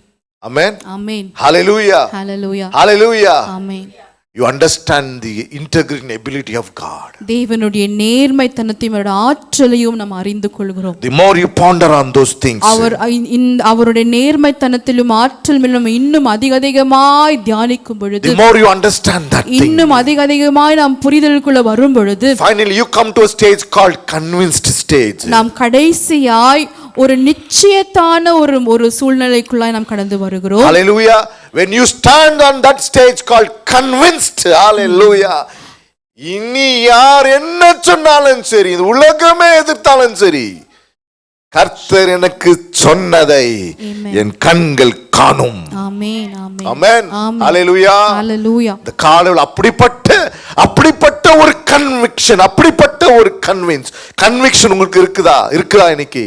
Speaker 2: Amen.
Speaker 1: Amen.
Speaker 2: Hallelujah.
Speaker 1: Hallelujah.
Speaker 2: Hallelujah.
Speaker 1: Amen.
Speaker 2: You understand the integrity and ability of God.
Speaker 1: தேவனுடைய நேர்மைத்தனத்தையும் அவருடைய ஆற்றலையும் நாம் அறிந்து கொள்கிறோம்.
Speaker 2: The more you ponder on those things,
Speaker 1: அவருடைய நேர்மைத்தனத்திலும் ஆற்றலிலும் இன்னும் அதிகமாய் தியானிக்கும் பொழுது,
Speaker 2: the more you understand that thing,
Speaker 1: இன்னும் அதிகமாய் நாம் புரிதலுக்குள்ள வரும் பொழுது,
Speaker 2: finally you come to a stage called convinced stage.
Speaker 1: நாம் கடைசியாய் ஒரு நிச்சயத்தான ஒரு சூழ்நிலைக்குள்ளாய் நாம் கடந்து வருகிறோம்.
Speaker 2: Hallelujah. When you stand on that stage called convinced, hallelujah, இனி யார் என்ன சொன்னாலும் சரி, இது உலகமே எதிர்த்தாலும் சரி, கர்த்தர் எனக்கு சொன்னதை என் கண்கள் காணும்.
Speaker 1: ஆமென். ஆமென்.
Speaker 2: ஆமென். ஹalleluya.
Speaker 1: ஹalleluya.
Speaker 2: இந்த காலையில் அப்படிப்பட்ட ஒரு கன்விக்ஷன், அப்படிப்பட்ட ஒரு கன்விக்ஷன் உங்களுக்கு இருக்குதா இன்னைக்கு?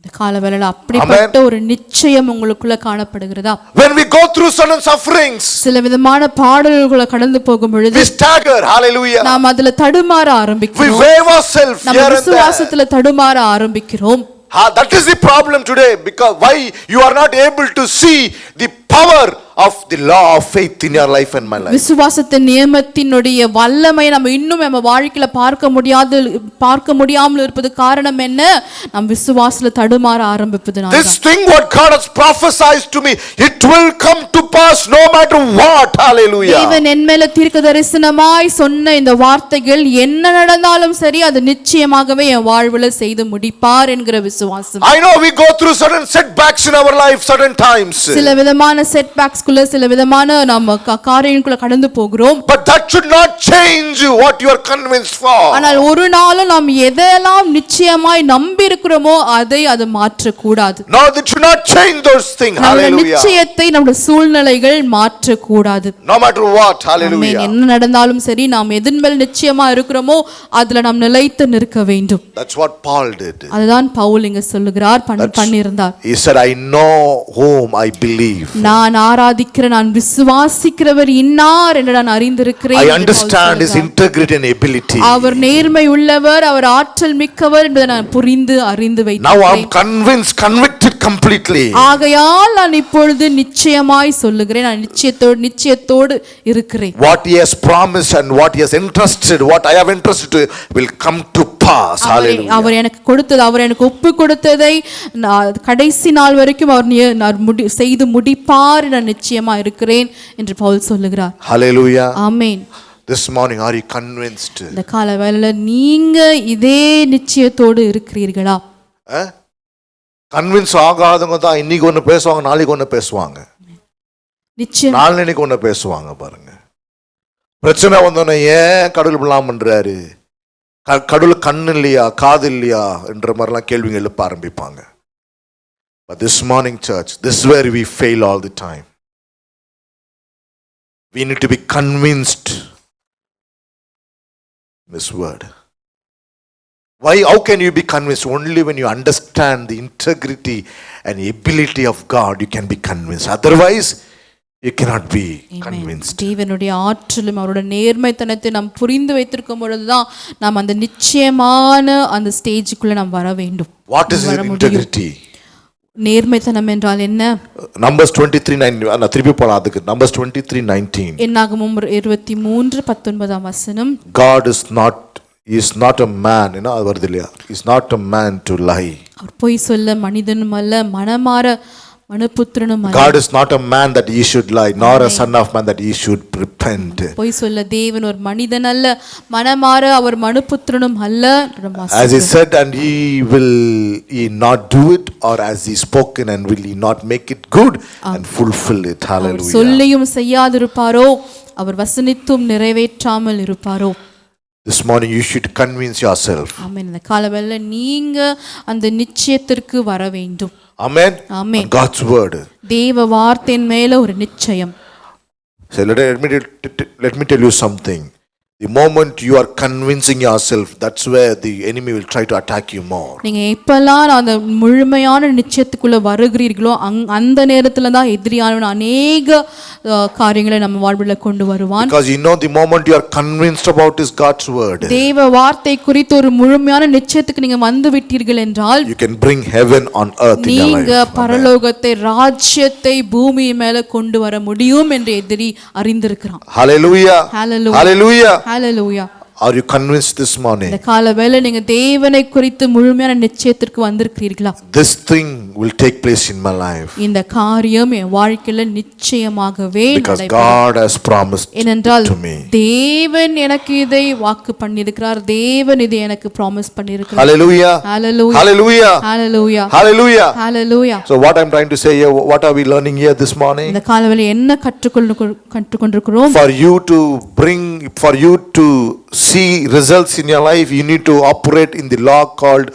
Speaker 1: இந்த காலவேளையில அப்படிப்பட்ட ஒரு நிச்சயம் உங்களுக்குள்ள காணப்படுகிறதா?
Speaker 2: When we go through certain sufferings,
Speaker 1: சில விதமான பாடல்களை கடந்து போகும் பொழுது
Speaker 2: we stagger, hallelujah,
Speaker 1: நாம் அதுல தடுமாற ஆரம்பிக்கிறோம்.
Speaker 2: we wave ourselves here and there.
Speaker 1: விசுவாசத்துல தடுமாற ஆரம்பிக்கிறோம்.
Speaker 2: That is the problem today, because why you are not able to see the power of the law of faith in your life and my life.
Speaker 1: விசுவாசத்தின் நியமத்தினுடைய வல்லமை நம்ம இன்னும் நம்ம வாழ்க்கையில பார்க்க முடியாமல் இருப்பது காரணம் என்ன? நம் விசுவாசத்துல தடுமாற ஆரம்பிப்பதுனால.
Speaker 2: This thing what God has prophesied to me, it will come to pass no matter what. Hallelujah.
Speaker 1: தேவன் என் மேல தீர்க்கதரிசனமாய் சொன்ன இந்த வார்த்தைகள் என்ன நடந்தாலும் சரி, அது நிச்சயமாகவே என் வாழ்வுல செய்து முடிப்பார் என்கிற விசுவாசம்.
Speaker 2: I know we go through certain setbacks in our life certain times.
Speaker 1: சில விதமான செட்பேக்ஸ் குள்ள, சில விதமான நாம காரியங்களுக்குள்ள கடந்து போகிறோம்.
Speaker 2: But that should not change what you are convinced for.
Speaker 1: ஆனால் ஒரு நாளும் நாம் எதெல்லாம் நிச்சயமாய் நம்பி இருக்கிறோமோ அது மாற்ற கூடாது.
Speaker 2: No, that should not change those things. Hallelujah.
Speaker 1: நிச்சயத்தை நம்முடைய சூழ்நிலைகள் மாற்ற கூடாது.
Speaker 2: No matter what. Hallelujah.
Speaker 1: என்ன நடந்தாலும் சரி, நாம் எதன் மேல் நிச்சயமா இருக்கிறோமோ அதுல நாம் நிலைத்து நிற்க வேண்டும்.
Speaker 2: That's what Paul did.
Speaker 1: அதுதான் பவுல் இங்க சொல்லுகிறார், பண்ணியிருந்தார்.
Speaker 2: He said, I know whom I believe.
Speaker 1: நான் நான் விசுவாசிக்கிறவர் இன்னார் என்று நான் அறிந்திருக்கிறேன்.
Speaker 2: I understand his integrity and ability.
Speaker 1: அவர் நேர்மை உள்ளவர், அவர் ஆற்றல் மிக்கவர் என்பதை நான் புரிந்து அறிந்து வைத்தேன்.
Speaker 2: Now I am convicted completely.
Speaker 1: ஆகையால் நான் இப்பொழுது நிச்சயமாய் சொல்லுகிறேன், நான் நிச்சயத்தோடு இருக்கிறேன்.
Speaker 2: What he has promised and what he has entrusted, what I have entrusted to will come to pass. Hallelujah.
Speaker 1: அவர் எனக்கு கொடுத்தது, அவர் எனக்கு ஒப்பு கொடுத்ததை கடைசி நாள் வரைக்கும் அவர் செய்து முடிப்பார், நான் நிச்சயமா இருக்கிறேன் என்று பவுல் சொல்லுகிறார்.
Speaker 2: Hallelujah.
Speaker 1: Amen.
Speaker 2: This morning are you convinced?
Speaker 1: இந்த காலவேளையில நீங்க இதே நிச்சயத்தோடு இருக்கிறீர்களா?
Speaker 2: கன்வின்ஸ் ஆகாதவங்க தான் இன்னைக்கு ஒன்று பேசுவாங்க, நாளைக்கு ஒன்று பேசுவாங்க,
Speaker 1: நிச்சயம்
Speaker 2: நாளைக்கு ஒன்று பேசுவாங்க. பாருங்க, பிரச்சனை வந்தோடனே ஏன் கடவுள் இப்படிலாம் பண்றாரு, கடவுள் கண்ணு இல்லையா, காது இல்லையா என்ற மாதிரிலாம் கேள்விங்க எழுப்ப ஆரம்பிப்பாங்க. But this morning church, this is where we fail all the time. We need to be convinced in this word. Why? How can you be convinced? Only when you understand the integrity and ability of God, you can be convinced. Otherwise, you cannot be convinced.
Speaker 1: தேவனுடைய ஆற்றலும் அவருடைய நேர்மைத்தனத்தை நாம் புரிந்து வைத்திருக்கும் பொழுதுதான் நாம் அந்த நிச்சயமான அந்த ஸ்டேஜுக்குள்ள நாம் வர வேண்டும்.
Speaker 2: What is integrity?
Speaker 1: நேர்மைத்தனம் என்றால் என்ன?
Speaker 2: Numbers 23:9 திருப்பி போலாம் அதுக்கு. Numbers 23:19.
Speaker 1: என்னாகமம் 23:19 வசனம்.
Speaker 2: God is not a man, அது வருது இல்லையா? Is not a man to lie.
Speaker 1: அவர் பொய் சொல்ல மனிதனும் அல்ல, மனமாற மனுபுத்திரனும் அல்ல.
Speaker 2: God is not a man that he should lie, nor a son of man that he should repent.
Speaker 1: பொய் சொல்ல தேவன் ஒரு மனிதன் அல்ல, மனமாற அவர் மனுபுத்திரனும் அல்ல.
Speaker 2: As he said, and will he not do it, or as he spoken, and will he not make it good and fulfill it? Hallelujah.
Speaker 1: சொல்லியும் செய்யாதிருப்பாரோ, அவர் வசனித்தும் நிறைவேற்றாமல் இருப்பாரோ.
Speaker 2: This morning you should convince yourself.
Speaker 1: ஆமென். இந்த காலவேளையில நீங்க அந்த நிச்சயத்திற்கு வர வேண்டும்.
Speaker 2: Amen.
Speaker 1: Amen.
Speaker 2: God's word.
Speaker 1: தேவ வார்த்தையின் மேல ஒரு நிச்சயம்.
Speaker 2: So let me tell you something. The moment you are convincing yourself, that's where the enemy will try to attack you more.
Speaker 1: நீங்க எப்பெல்லாம் அந்த முழுமையான நிச்சயத்துக்குள்ள வருகிறீர்களோ அந்த நேரத்துல தான் எதிரியானவன் அநேக காரியங்களை நம்ம வாழ்வுல கொண்டு வருவான்.
Speaker 2: Because the moment you are convinced about is God's word,
Speaker 1: தேவ வார்த்தை குறித்து ஒரு முழுமையான நிச்சயத்துக்கு நீங்க வந்து விட்டீர்கள் என்றால்,
Speaker 2: you can bring heaven on earth in your life.
Speaker 1: நீங்க பரலோகத்தை, ராஜ்யத்தை பூமி மேல கொண்டு வர முடியும் என்று எதிரி அறிந்திருக்கிறான்.
Speaker 2: Hallelujah.
Speaker 1: Hallelujah.
Speaker 2: Hallelujah.
Speaker 1: Hallelujah.
Speaker 2: Are you convinced this morning?
Speaker 1: இந்த காலவேளை நீங்க தேவனை குறித்து முழுமையான நிச்சயத்திற்கு வந்திருக்கிறீர்களா?
Speaker 2: This thing will take place in my life.
Speaker 1: இந்த காரியம் என் வாழ்க்கையில நிச்சயமாகவே
Speaker 2: Because God has promised to me.
Speaker 1: தேவன் எனக்கு இதை வாக்கு பண்ணியிருக்கிறார், தேவன் இதை எனக்கு ப்ராமிஸ் பண்ணியிருக்கிறார்.
Speaker 2: Hallelujah.
Speaker 1: Hallelujah.
Speaker 2: Hallelujah.
Speaker 1: Hallelujah.
Speaker 2: Hallelujah.
Speaker 1: Hallelujah.
Speaker 2: So what I'm trying to say here, what are we learning here this morning?
Speaker 1: இந்த காலவேளை என்ன கற்றுக்கொண்டிருக்கிறோம்?
Speaker 2: For you to see results in your life, you need to operate in the law called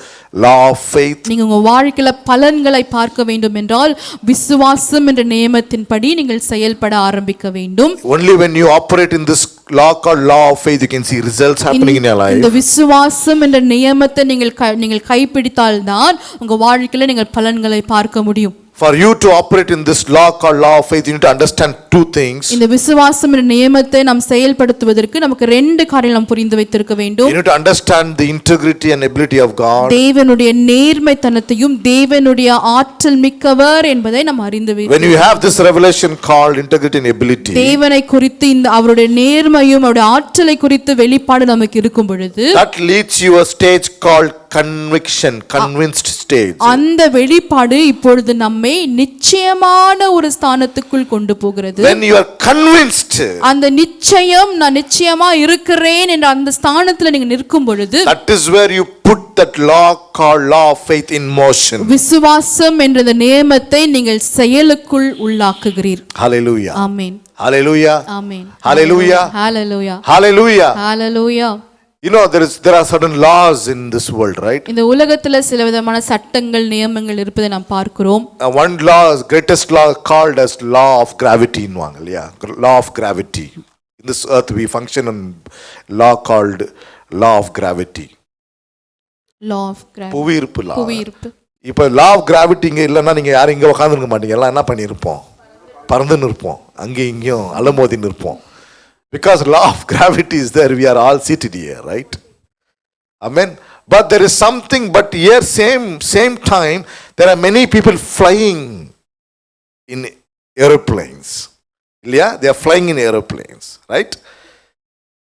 Speaker 2: law of faith.
Speaker 1: நீங்க உங்க வாழ்க்கையில பலன்களை பார்க்க வேண்டும் என்றால் விசுவாசம் என்ற நியமத்தின்படி நீங்கள் செயல்பட ஆரம்பிக்க வேண்டும்.
Speaker 2: Only when you operate in this law called law of faith, you can see results happening in your life.
Speaker 1: இந்த விசுவாசம் என்ற நியமத்தை நீங்கள் கைப்பிடித்தால் தான் உங்க வாழ்க்கையில நீங்கள் பலன்களை பார்க்க முடியும்.
Speaker 2: For you to operate in this law called law of faith, you need to understand two things.
Speaker 1: இந்த விசுவாசம் என்ற நியமத்தை நாம் செயல்படுத்துவதற்கு நமக்கு ரெண்டு காரியங்கள் நாம் புரிந்து வைத்திருக்க வேண்டும்.
Speaker 2: You need to understand the integrity and ability of God.
Speaker 1: தேவனுடைய நேர்மைத்தனத்தையும் தேவனுடைய ஆற்றல் மிக்கவர் என்பதை நாம் அறிந்து வைத்திருக்க
Speaker 2: When you have this revelation called integrity and ability,
Speaker 1: தேவனை குறித்து இந்த அவருடைய நேர்மையும் அவருடைய ஆற்றலை குறித்து வெளிப்பாடு நமக்கு இருக்கும் பொழுது,
Speaker 2: that leads you a stage called convinced stage.
Speaker 1: அந்த வெளிப்பாடு இப்பொழுது நம்மை நிச்சயமான ஒரு ஸ்தானத்துக்குள் கொண்டு போகிறது.
Speaker 2: When you are convinced,
Speaker 1: அந்த நிச்சயம் நான் நிச்சயமா இருக்கிறேன் என்ற அந்த ஸ்தானத்துல நீங்க நிற்கும் பொழுது,
Speaker 2: that is where you put that law called law of faith in motion.
Speaker 1: விசுவாசம் என்ற அந்த நியமத்தை நீங்கள் செயலுக்குள் உள்ளாக்குகிறீர்.
Speaker 2: Hallelujah.
Speaker 1: Amen.
Speaker 2: Hallelujah.
Speaker 1: Amen.
Speaker 2: Hallelujah.
Speaker 1: Hallelujah.
Speaker 2: Hallelujah.
Speaker 1: Hallelujah.
Speaker 2: There are certain laws in this world, right?
Speaker 1: இந்த உலகத்துல சில விதமான சட்டங்கள் நியமங்கள் இருப்பதை நாம் பார்க்கிறோம்.
Speaker 2: One law, greatest law called as law of gravity invaanga illaya, law of gravity. In this earth we function on law called law of gravity.
Speaker 1: Law of gravity.
Speaker 2: புவியீர்ப்பு. இப்போ law of gravity இங்க இல்லனா நீங்க யாரும் இங்க உட்கார்ந்திருக்க மாட்டீங்க, எல்லாம் என்ன பண்ணிருப்போம்? பறந்துன்னு இருப்போம், அங்கே இங்கேயும் அலமோதின்னு இருப்போம். Because law of gravity is there, we are all seated here, right? Amen. But there is something, but here same time there are many people flying in aeroplanes. Yeah, they are flying in aeroplanes, right?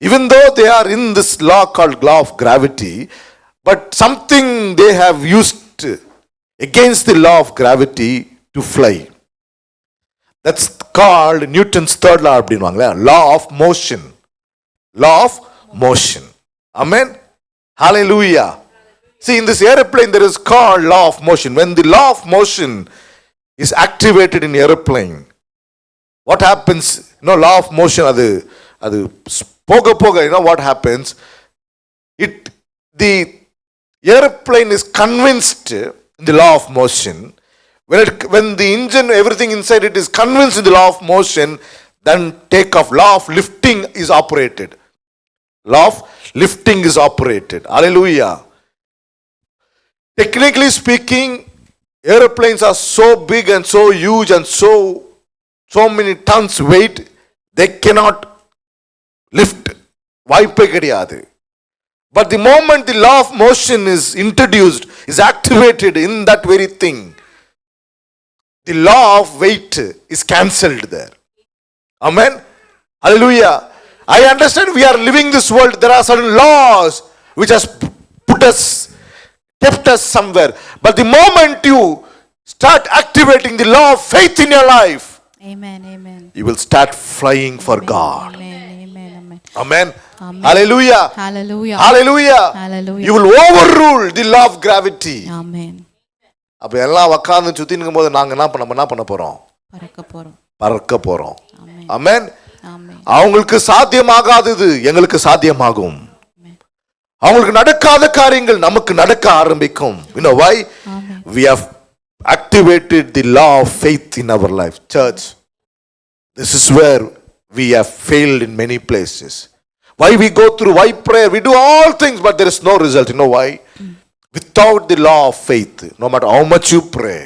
Speaker 2: Even though they are in this law called law of gravity, but something they have used against the law of gravity to fly. That's called Newton's third law அப்படின்வாங்களே, law of motion. Law of motion. Amen. Hallelujah. See, in this airplane there is called law of motion. When the law of motion is activated in airplane, what happens? Law of motion அது போக what happens? The airplane is convinced in the law of motion. When the engine, everything inside it is convinced in the law of motion, then take off. Law of lifting is operated. Law of lifting is operated. Hallelujah. Technically speaking, airplanes are so big and so huge and so many tons weight, they cannot lift. வாய்ப்பே கிடையாது. But the moment the law of motion is introduced, is activated in that very thing, the law of weight is cancelled there. Amen. Hallelujah. I understand we are living this world. There are certain laws which has kept us somewhere. But the moment you start activating the law of faith in your life,
Speaker 1: Amen. Amen.
Speaker 2: you will start flying for God.
Speaker 1: Amen. Amen. Amen.
Speaker 2: Amen.
Speaker 1: Amen.
Speaker 2: Hallelujah.
Speaker 1: Hallelujah.
Speaker 2: Hallelujah.
Speaker 1: Hallelujah.
Speaker 2: You will overrule the law of gravity.
Speaker 1: Amen.
Speaker 2: அப்ப எல்லாம் உட்கார்ந்து சுத்தி நிற்கும் போது நாங்க என்ன பண்ண போறோம்? பறக்க போறோம். ஆமென்.
Speaker 1: ஆமென்.
Speaker 2: அவங்களுக்கு சாத்தியமாகாதது எங்களுக்கு சாத்தியமாகும். அவங்களுக்கு நடக்காத காரியங்கள் நமக்கு நடக்க ஆரம்பிக்கும். You know why?
Speaker 1: Amen.
Speaker 2: We have activated the law of faith in our life. Church, this is where we have failed in many places. Why we go through, why prayer, we do all things but there is no result. You know why? Without the law of faith, no matter how much you pray,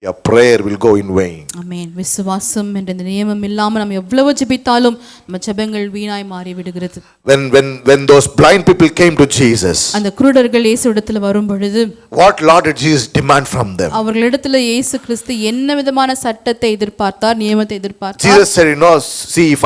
Speaker 2: your prayer will go in vain.
Speaker 1: Amen. விசுவாசம் என்ற இந்த நியமம் இல்லாம நம்ம எவ்வளவு ஜெபித்தாலும் நம்ம ஜெபங்கள் வீணாய் மாறி விடுகிறது.
Speaker 2: When those blind people came to Jesus,
Speaker 1: அந்த குருடர்கள் இயேசுவிடத்தில் வரும் பொழுது,
Speaker 2: what law did Jesus demand from them?
Speaker 1: அவர்களிடத்தில் இயேசு கிறிஸ்து என்ன விதமான சட்டத்தை எதிர்பார்த்தார், நியமத்தை எதிர்பார்த்தார்?
Speaker 2: Jesus said, see, if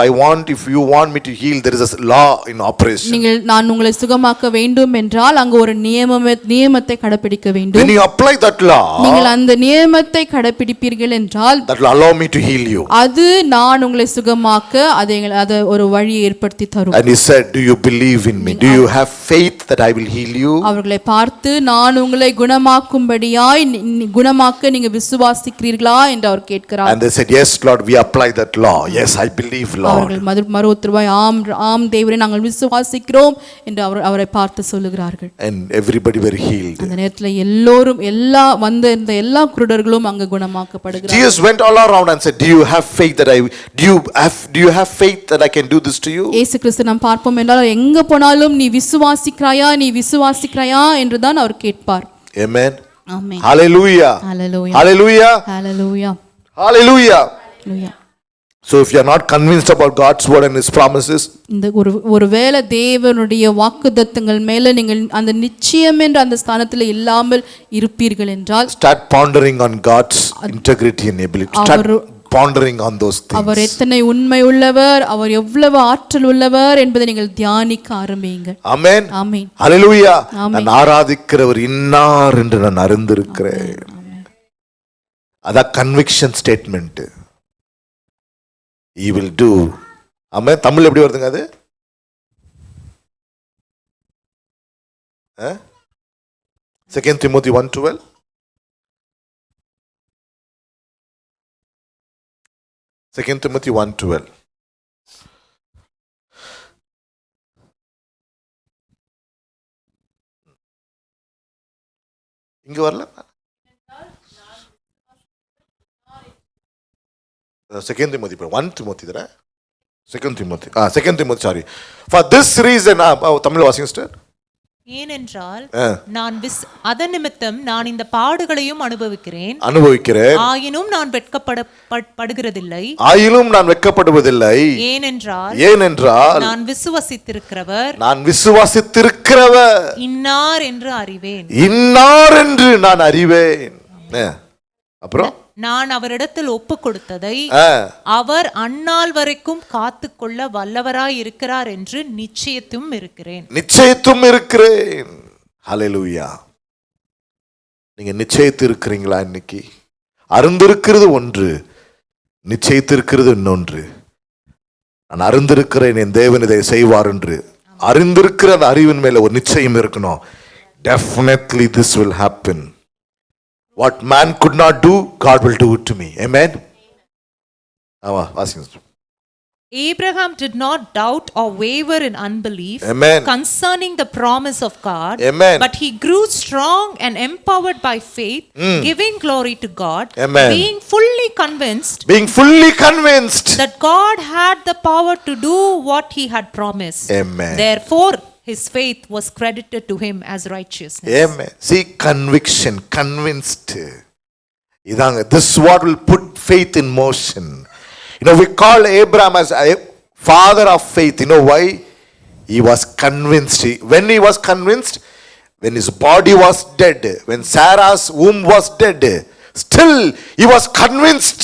Speaker 2: you want me to heal, there is a law in operation.
Speaker 1: நான் உங்களை சுகமாக்க வேண்டும் என்றால் அங்கு ஒரு நியமத்தை கடைபிடிக்க வேண்டும்.
Speaker 2: When you apply that law,
Speaker 1: நீங்கள் அந்த நியமத்தை கடைபிடிப்பீர்கள் என்றால்,
Speaker 2: that will allow me to heal you.
Speaker 1: அது நான் உங்களை சுகமாக்க அது ஒரு வழியை ஏற்படுத்தி தரும்.
Speaker 2: And he said, do you believe in me? Do you have faith that I will heal you?
Speaker 1: அவர்களை பார்த்து, நான் உங்களை குணமாக்க நீங்க விசுவாசிக்கிறீர்களா என்று அவர் கேட்கிறார்.
Speaker 2: And they said, yes Lord, we apply that law. Yes, I believe, Lord.
Speaker 1: அவர்கள் மறுத்துருவாய், ஆம் தேவரே, நாங்கள் விசுவாசிக்கிறோம் என்று அவரை பார்த்து சொல்லுகிறார்கள்.
Speaker 2: And everybody were healed.
Speaker 1: அந்த நேரத்தில் எல்லா குருடர்களும் அங்கு குணமாக்கப்படுகிறார்கள்.
Speaker 2: Jesus went all around and said, do you have faith that I can do this to you?
Speaker 1: இயேசு கிறிஸ்து நாம் பார்ப்போம் என்றால் எங்க போனாலும் நீ விசுவாசிக்கிறாயா என்று தான் அவர் கேட்பார்.
Speaker 2: Amen.
Speaker 1: Amen.
Speaker 2: Hallelujah.
Speaker 1: Hallelujah.
Speaker 2: Hallelujah.
Speaker 1: Hallelujah.
Speaker 2: Hallelujah.
Speaker 1: Hallelujah.
Speaker 2: So if you are not convinced about God's word and his promises,
Speaker 1: இந்த ஒருவேளை தேவனுடைய வாக்குத்தத்தங்கள் மேல நீங்கள் அந்த நிச்சயம் என்ற அந்த ஸ்தானத்தில் இல்லாமல் இருப்பீர்கள் என்றால்,
Speaker 2: start pondering on God's integrity and ability. Start pondering on those things.
Speaker 1: அவர் எத்தனை உண்மை உள்ளவர், அவர் எவ்வளவு ஆற்றல் உள்ளவர் என்பதை நீங்கள் தியானிக்க ஆரம்பியுங்கள்.
Speaker 2: Amen.
Speaker 1: Amen.
Speaker 2: Hallelujah. நான் ஆராதிக்கிறவர் இன்னார் என்று நான் அறிந்திருக்கிறேன். அதான் conviction statement. He will do. Amen. Tamil எப்படி வருதுங்க அது? 2 Timothy 1:12. Second Timothy 1:12. இங்க வரல. Second Timothy, 1 Timothy there. Second Timothy, sorry. For this reason, Tamil வாசிங்க சிஸ்டர்.
Speaker 3: ஏனென்றால் அதன் நிமித்தம் நான் இந்த பாடுகளையும் அனுபவிக்கிறேன், ஆயினும் நான் வெட்கப்படுவதில்லை. ஏனென்றால் நான் விசுவாசித்திருக்கிறவர் இன்னார் என்று அறிவேன்.
Speaker 2: அப்புறம்
Speaker 3: நான் அவரிடத்தில் ஒப்பு கொடுத்ததை அவர் அந்நாள் வரைக்கும் காத்துக்கொள்ள வல்லவராய் இருக்கிறார் என்று நிச்சயத்தும் இருக்கிறேன்.
Speaker 2: ஹல்லேலூயா. நீங்க நிச்சயித்து இருக்கிறீங்களா? இன்னைக்கு அறிந்திருக்கிறது ஒன்று, நிச்சயித்திருக்கிறது இன்னொன்று. நான் அறிந்திருக்கிறேன் என் தேவன் இதை செய்வார் என்று அறிந்திருக்கிற அந்த அறிவின் மேல ஒரு நிச்சயம் இருக்கணும். Definitely this will happen. What man could not do, God will do it to me. Amen.
Speaker 3: Abraham did not doubt or waver in unbelief concerning the promise of God.
Speaker 2: Amen.
Speaker 3: But he grew strong and empowered by faith, giving glory to God, being fully convinced
Speaker 2: that
Speaker 3: God had the power to do what he had promised.
Speaker 2: Amen.
Speaker 3: Therefore, his faith was credited to him as righteousness.
Speaker 2: Amen. See, conviction, convinced. This is what will put faith in motion. We call Abraham as a father of faith. You know why? He was convinced. When he was convinced, when his body was dead, when Sarah's womb was dead, still he was convinced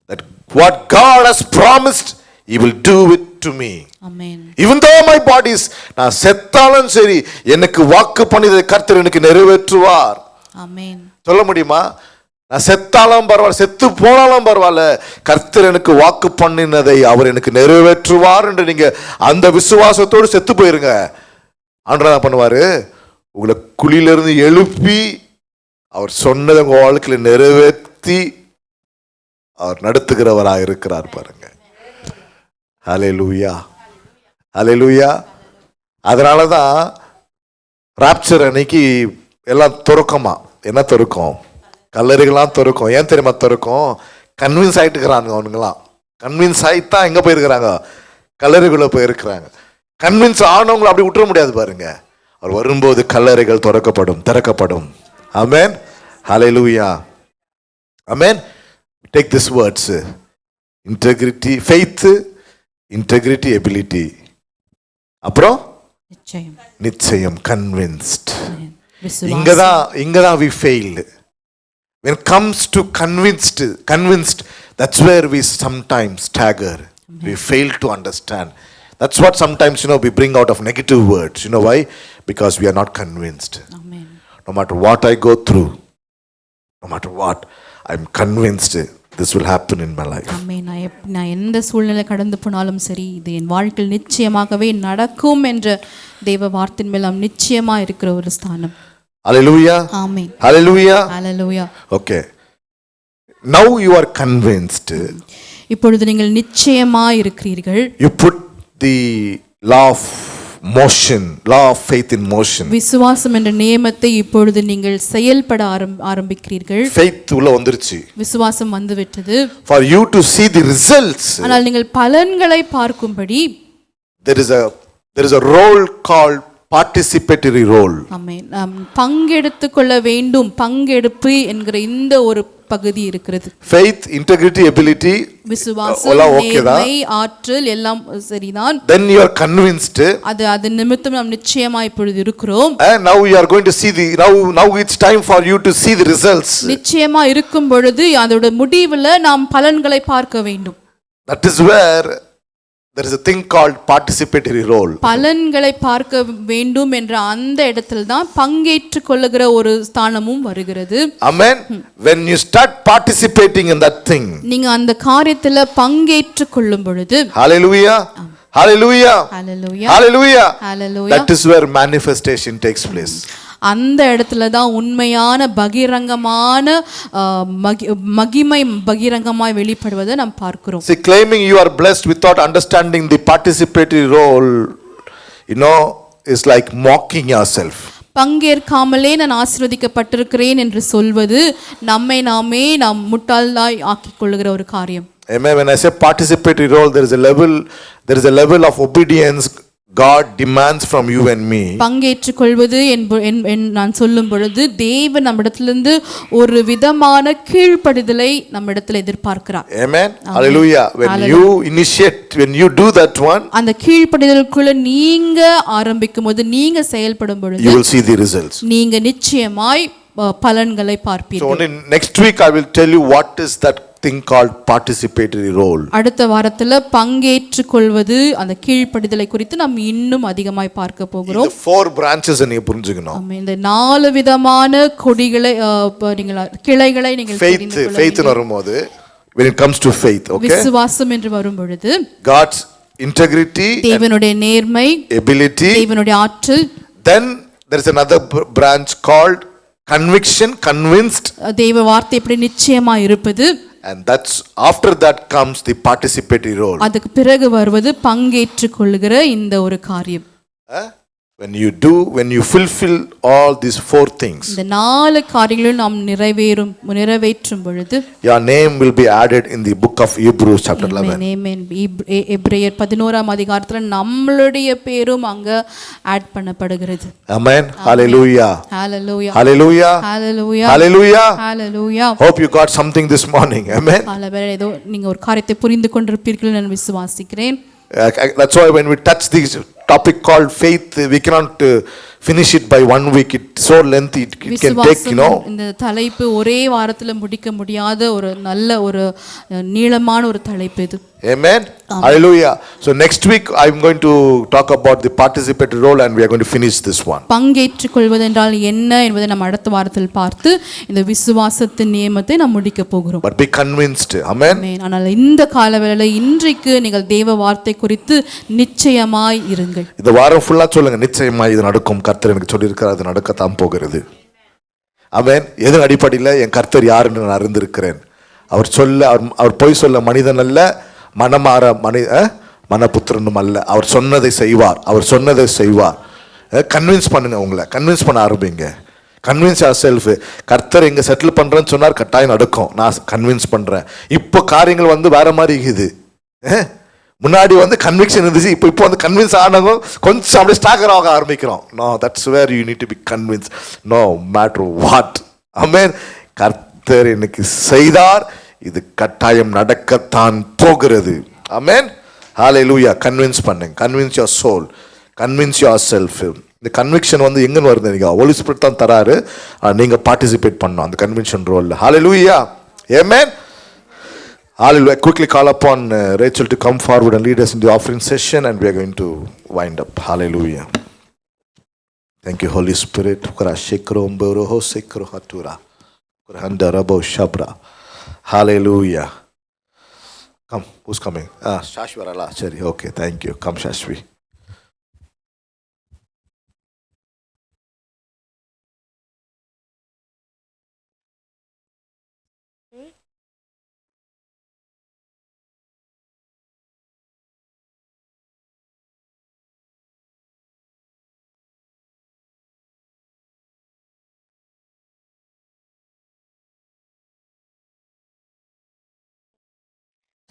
Speaker 2: that what God has promised, he will do it to me.
Speaker 1: Amen.
Speaker 2: Even though my body is, நான் செத்தாலும் சரி, எனக்கு வாக்கு பண்ணியதை கர்த்தர் எனக்கு நிறைவேற்றுவார்.
Speaker 1: ஆமென்.
Speaker 2: சொல்ல முடியுமா? நான் செத்தாலும் பரவாயில்ல, செத்து போனாலும் பரவாயில்ல, கர்த்தர் எனக்கு வாக்கு பண்ணினதை அவர் எனக்கு நிறைவேற்றுவார் என்று நீங்க அந்த விசுவாசத்தோடு செத்து போயிருங்க. ஆண்டவர் என்ன பண்ணுவாரு? உங்களை குழியிலிருந்து எழுப்பி அவர் சொன்னதை உங்க வாழ்க்கையில நிறைவேற்றி அவர் நடத்துகிறவராக இருக்கிறார் பாருங்க. ஹல்லேலூயா, ஹல்லேலூயா. அதனாலதான் ராப்சர் அன்னைக்கு எல்லாம் துறக்கமா. என்ன துறக்கும்? கல்லறைகள்லாம் துறக்கும். ஏன் தெரியுமா துறக்கும்? கன்வின்ஸ் ஆயிட்டு இருக்கிறாங்க அவனுங்களாம். கன்வின்ஸ் ஆயித்தான் எங்க போயிருக்கிறாங்க? கல்லறைக்குள்ள போயிருக்கிறாங்க. கன்வின்ஸ் ஆனவங்களை அப்படி விட்டுற முடியாது பாருங்க. அவர் வரும்போது கல்லறைகள் திறக்கப்படும். Amen, hallelujah, amen. Take this words: integrity, faith, integrity, ability, அப்புறம் நிச்சயம், கன்வின்ஸ்ட். இங்கதான் we failed. When it comes to convinced, that's where we sometimes stagger. We fail to understand. That's what sometimes we bring out of negative words. You know why? Because we are not convinced.
Speaker 1: Amen.
Speaker 2: No matter what I go through, no matter what, I'm convinced this will happen in my life.
Speaker 1: ஆமென். நான் எந்த சூழ்நிலை கடந்து போனாலும் சரி, இது என் வாழ்க்கையில் நிச்சயமாகவே நடக்கும் என்ற தேவ வார்த்தையின் மேல் நாம் நிச்சயமா இருக்கிற ஒரு ஸ்தானம்.
Speaker 2: Hallelujah.
Speaker 1: Amen.
Speaker 2: Hallelujah.
Speaker 1: Hallelujah.
Speaker 2: Okay. Now you are convinced.
Speaker 1: இப்பொழுது நீங்கள் நிச்சயமா இருக்கிறீர்கள்.
Speaker 2: You put the law of motion, law of faith in motion.
Speaker 1: விசுவாசம் என்ற நியமத்தை இப்பொழுது நீங்கள் செயல்பட ஆரம்பிக்கிறீர்கள்.
Speaker 2: Faith உள்ள வந்துருச்சு.
Speaker 1: விசுவாசம் வந்துவிட்டது.
Speaker 2: For you to see the results.
Speaker 1: ஆனால் நீங்கள் பலன்களை பார்க்கும்படி
Speaker 2: there is a role called participatory role.
Speaker 1: ஆமென். பங்கெடுத்து கொள்ள வேண்டும், பங்கெடுப்பு என்கிற இந்த ஒரு பகுதி இருக்கிறது.
Speaker 2: Faith, integrity, ability,
Speaker 1: விசுவாசம், நேர்மை, ஆற்றல் எல்லாம் சரிதான்.
Speaker 2: Then you are convinced.
Speaker 1: அது நிமித்தம் நாம் நிச்சயமா இப்பொழுது இருக்கிறோம்.
Speaker 2: And now you are going to see now it's time for you to see the results.
Speaker 1: நிச்சயமா இருக்கும் பொழுது அதோட முடிவுல நாம் பலன்களை பார்க்க வேண்டும்.
Speaker 2: That is where there is a thing called participatory role.
Speaker 1: பலன்களை பார்க்க வேண்டும் என்ற அந்த இடத்துல தான் பங்கேற்று கொள்ளுகிற ஒரு ஸ்தானமும் வருகிறது.
Speaker 2: Amen. When you start participating in that thing,
Speaker 1: நீங்க அந்த காரியத்துல பங்கேற்று கொள்ளும் பொழுது,
Speaker 2: hallelujah, hallelujah,
Speaker 1: hallelujah,
Speaker 2: hallelujah,
Speaker 1: hallelujah,
Speaker 2: that is where manifestation takes place.
Speaker 1: அந்த இடத்துல தான் உண்மையான பகிரங்கமான மகிமை பகிரங்கமாய் வெளிப்படுவதை நாம் பார்க்கிறோம்.
Speaker 2: See, claiming you are blessed without understanding the participatory role, is like mocking yourself.
Speaker 1: பங்கேற்காமலே நான் ஆசீர்வதிக்கப்பட்டிருக்கிறேன் என்று சொல்வது நாம் முட்டாளாய் ஆக்கிக் கொள்ளுகிற ஒரு காரியம்.
Speaker 2: Amen. When I say participatory role, there is a level of obedience God demands from you and me.
Speaker 1: பங்கேற்றுக் கொள்வது நான் சொல்லும் பொழுது தேவன் நம்மிடத்திலிருந்து ஒரு விதமான கீழ்ப்படிதலை நம்மிடத்தில் எதிர்பார்க்கிறார்.
Speaker 2: Amen. Hallelujah. When you do that one,
Speaker 1: அந்த கீழ்ப்படிதலுக்குள்ள நீங்க ஆரம்பிக்கும் போது, நீங்க செயல்படும் பொழுது,
Speaker 2: you will see the results.
Speaker 1: நீங்க நிச்சயமாய் பலன்களை பார்ப்பீர்கள்.
Speaker 2: So only next week I will tell you what is that thing called participatory role.
Speaker 1: அடுத்த வாரத்துல பங்கேற்றுக் கொள்வது, அந்த கீழ்ப்படிதலை குறித்து நாம் இன்னும் அதிகமாய் பார்க்க போகிறோம்.
Speaker 2: இந்த 4 branches நீங்க புரிஞ்சுக்கணும்.
Speaker 1: ஆமென். இந்த 4 விதமான கொடிகளை கிளைகளை நீங்கள் தெரிந்து கொள்ள வேண்டும்.
Speaker 2: faith வரும்போது, when it comes to faith, okay,
Speaker 1: விசுவாசம் என்று வரும் பொழுது,
Speaker 2: God's integrity,
Speaker 1: தேவனுடைய நேர்மை,
Speaker 2: ability,
Speaker 1: தேவனுடைய ஆற்றல்.
Speaker 2: Then there is another branch called conviction, convinced.
Speaker 1: தேவ வார்த்தை எப்படி நிச்சயமா இருப்பது.
Speaker 2: And that's after that comes the participatory role.
Speaker 1: அதுக்கு பிறகு வருவது பங்கேற்றுக் கொள்ளுகிற இந்த ஒரு காரியம்.
Speaker 2: when you fulfill all these 4 things,
Speaker 1: இந்த 4 காரியங்களும் நாம் நிறைவேற்றும் பொழுது
Speaker 2: your name will be added in the book of Hebrews chapter 11.
Speaker 1: ஆமென். எபிரேயர் 11ஆம் அதிகாரத்துல நம்மளுடைய பேரும் அங்க ஆட் பண்ணப்படுகிறது.
Speaker 2: Amen. Hallelujah.
Speaker 1: ஹalleluya.
Speaker 2: Hallelujah.
Speaker 1: ஹalleluya.
Speaker 2: Hallelujah.
Speaker 1: ஹalleluya.
Speaker 2: Hope you got something this morning. Amen.
Speaker 1: ஆண்டவரே, ஏதோ நீங்க ஒரு காரியத்தை புரிந்து கொண்டிருப்பீர்கள் நான் விசுவாசிக்கிறேன்.
Speaker 2: That's why when we touch this topic called faith, we cannot finish it by 1 week. It's so lengthy. It can take,
Speaker 1: இந்த தலைப்பு ஒரே வாரத்துல முடிக்க முடியாத ஒரு நல்ல ஒரு நீளமான ஒரு தலைப்பு இது.
Speaker 2: Amen. Hallelujah. So next week I'm going to talk about the participatory role and we are going to finish this one.
Speaker 1: பங்கேற்றுக் கொள்வதென்றால் என்ன என்பதை நாம் அடுத்த வாரத்தில் பார்த்து இந்த விசுவாசத்தின் நியமத்தை நாம் முடிக்க போகிறோம்.
Speaker 2: But be convinced. Amen.
Speaker 1: ஆனால் இந்த காலவேளையில இன்றைக்கு நீங்கள் தேவ வார்த்தை குறித்து நிச்சயமாய் இருங்கள்.
Speaker 2: இந்த வாரம் ஃபுல்லா சொல்லுங்க, நிச்சயமாய் இது நடக்கும். கர்த்தர் எனக்கு சொல்லியிருக்கிறார், அது நடக்கத்தான் போகிறது. ஆமென். எதன் அடிப்படையில் என் கர்த்தர் யாருன்னு நான் அறிந்திருக்கிறேன். அவர் பொய் சொல்ல மனிதன் அல்ல, மனமாற மனபுத்திரனும் அல்ல. அவர் சொன்னதை செய்வார். கன்வின்ஸ் பண்ணுங்க, உங்களை கன்வின்ஸ் பண்ண ஆரம்பிங்க. Convince your self. கர்த்தர் எங்க செட்டில் பண்றேன்னு சொன்னார், கட்டாயம் நடக்கும். நான் கன்வின்ஸ் பண்றேன். இப்போ காரியங்கள் வேற மாதிரி இருக்குது. முன்னாடி கன்விக்ஷன் இருந்துச்சு, இப்போ கன்வின்ஸ் ஆனதும் கொஞ்சம் அப்படியே ஸ்டாக்கர் ஆக ஆரம்பிக்கிறோம். No, that's where you need to be convince. No matter what. Amen. கர்த்தர் எனக்கு செய்தார், இது கட்டாயம் நடக்கத்தான் போகிறது. ஆமென். ஹalleluya. கன்வின்ஸ் பண்ணுங்க. Convince your soul, convince your self. இந்த கன்விக்ஷன் எங்க வருது? நீங்க ஹோலி ஸ்பிரிட் தான் தராரு, நீங்க பார்ட்டிசிபேட் பண்ணணும் அந்த கன்வின்ஷன் ரோல்ல. ஹalleluya. ஆமென். Hallelujah. Quickly call upon Rachel to come forward and lead us in the offering session, and we are going to wind up. Hallelujah. Thank you, Holy Spirit. Hallelujah. Come, who's coming? Shashwarala. Sorry. Okay, thank you. Come, Shashvi.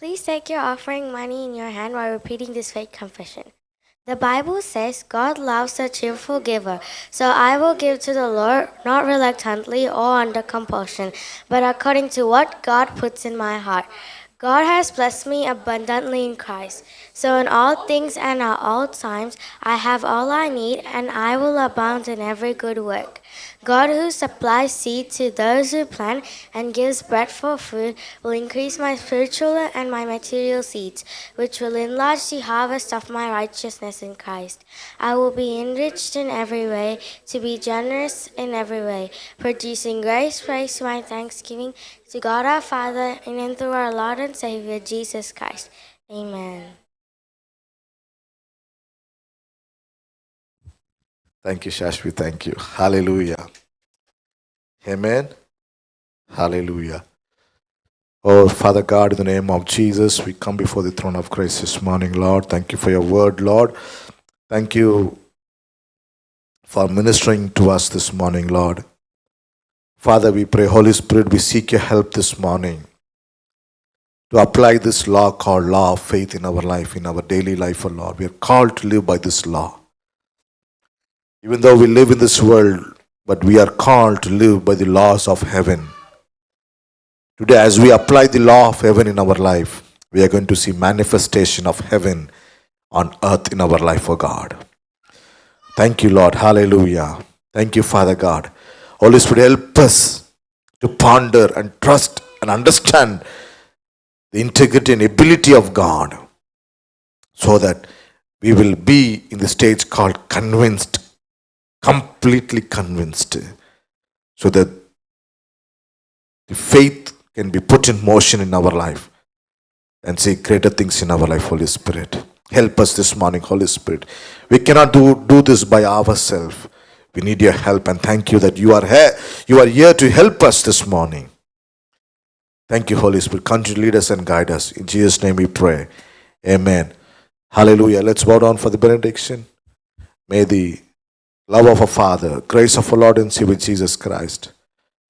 Speaker 4: Please take your offering money in your hand while repeating this faith confession. The Bible says God loves a cheerful giver, so I will give to the Lord not reluctantly or under compulsion, but according to what God puts in my heart. God has blessed me abundantly in Christ, so in all things and at all times I have all I need, and I will abound in every good work. God, who supplies seed to those who plant and gives bread for food, will increase my spiritual and my material seeds, which will enlarge the harvest of my righteousness in Christ. I will be enriched in every way, to be generous in every way, producing grace, praise to my thanksgiving to God our Father, in and through our Lord and Savior, Jesus Christ. Amen.
Speaker 2: Thank you, Shashvi. Thank you. Hallelujah. Amen. Hallelujah. Oh, Father God, in the name of Jesus, we come before the throne of grace this morning, Lord. Thank you for your word, Lord. Thank you for ministering to us this morning, Lord. Father, we pray, Holy Spirit, we seek your help this morning to apply this law called law of faith in our life, in our daily life, oh Lord. We are called to live by this law. Even though we live in this world, but we are called to live by the laws of heaven. Today, as we apply the law of heaven in our life, we are going to see manifestation of heaven on earth in our life, oh God. Thank you, Lord. Hallelujah. Thank you, Father God. Holy Spirit, help us to ponder and trust and understand the integrity and ability of God, so that we will be in the stage called convinced, completely convinced, so that the faith can be put in motion in our life and see greater things in our life. Holy Spirit, help us this morning, Holy Spirit. We cannot do this by ourselves. We need your help, and thank you that you are here to help us this morning. Thank you, Holy Spirit. Continue to lead us and guide us. In Jesus' name we pray. Amen. Hallelujah. Let's bow down for the benediction. May the love of our Father, grace of our Lord and Savior Jesus Christ,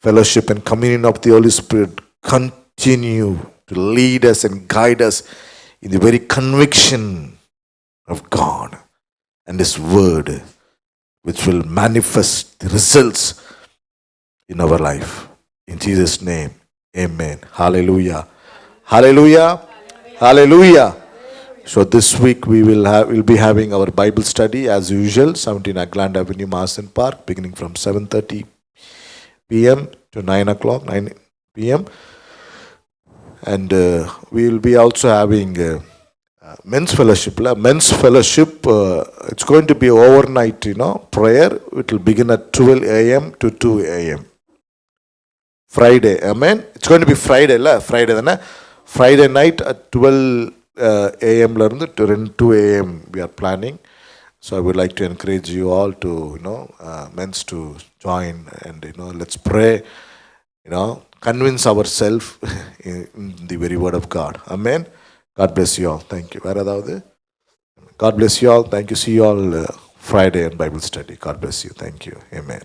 Speaker 2: fellowship and communion of the Holy Spirit continue to lead us and guide us in the very conviction of God and His Word, which will manifest the results in our life. In Jesus' name, amen. Hallelujah. Hallelujah. Hallelujah. So this week we'll be having our Bible study as usual, 17 Ackland Avenue, Marsden Park, beginning from 7:30 p.m. to 9 p.m. And we will be also having men's fellowship. Men's fellowship, it's going to be overnight, prayer. It will begin at 12 a.m. to 2 a.m. Friday, amen. It's going to be Friday, Friday night at 12 a.m. to 2 a.m. we are planning. So I would like to encourage you all to, men's to join and, let's pray, convince ourselves in the very word of God. Amen. God bless you all. Thank you. God bless you all. Thank you. See you all Friday in Bible study. God bless you. Thank you. Amen.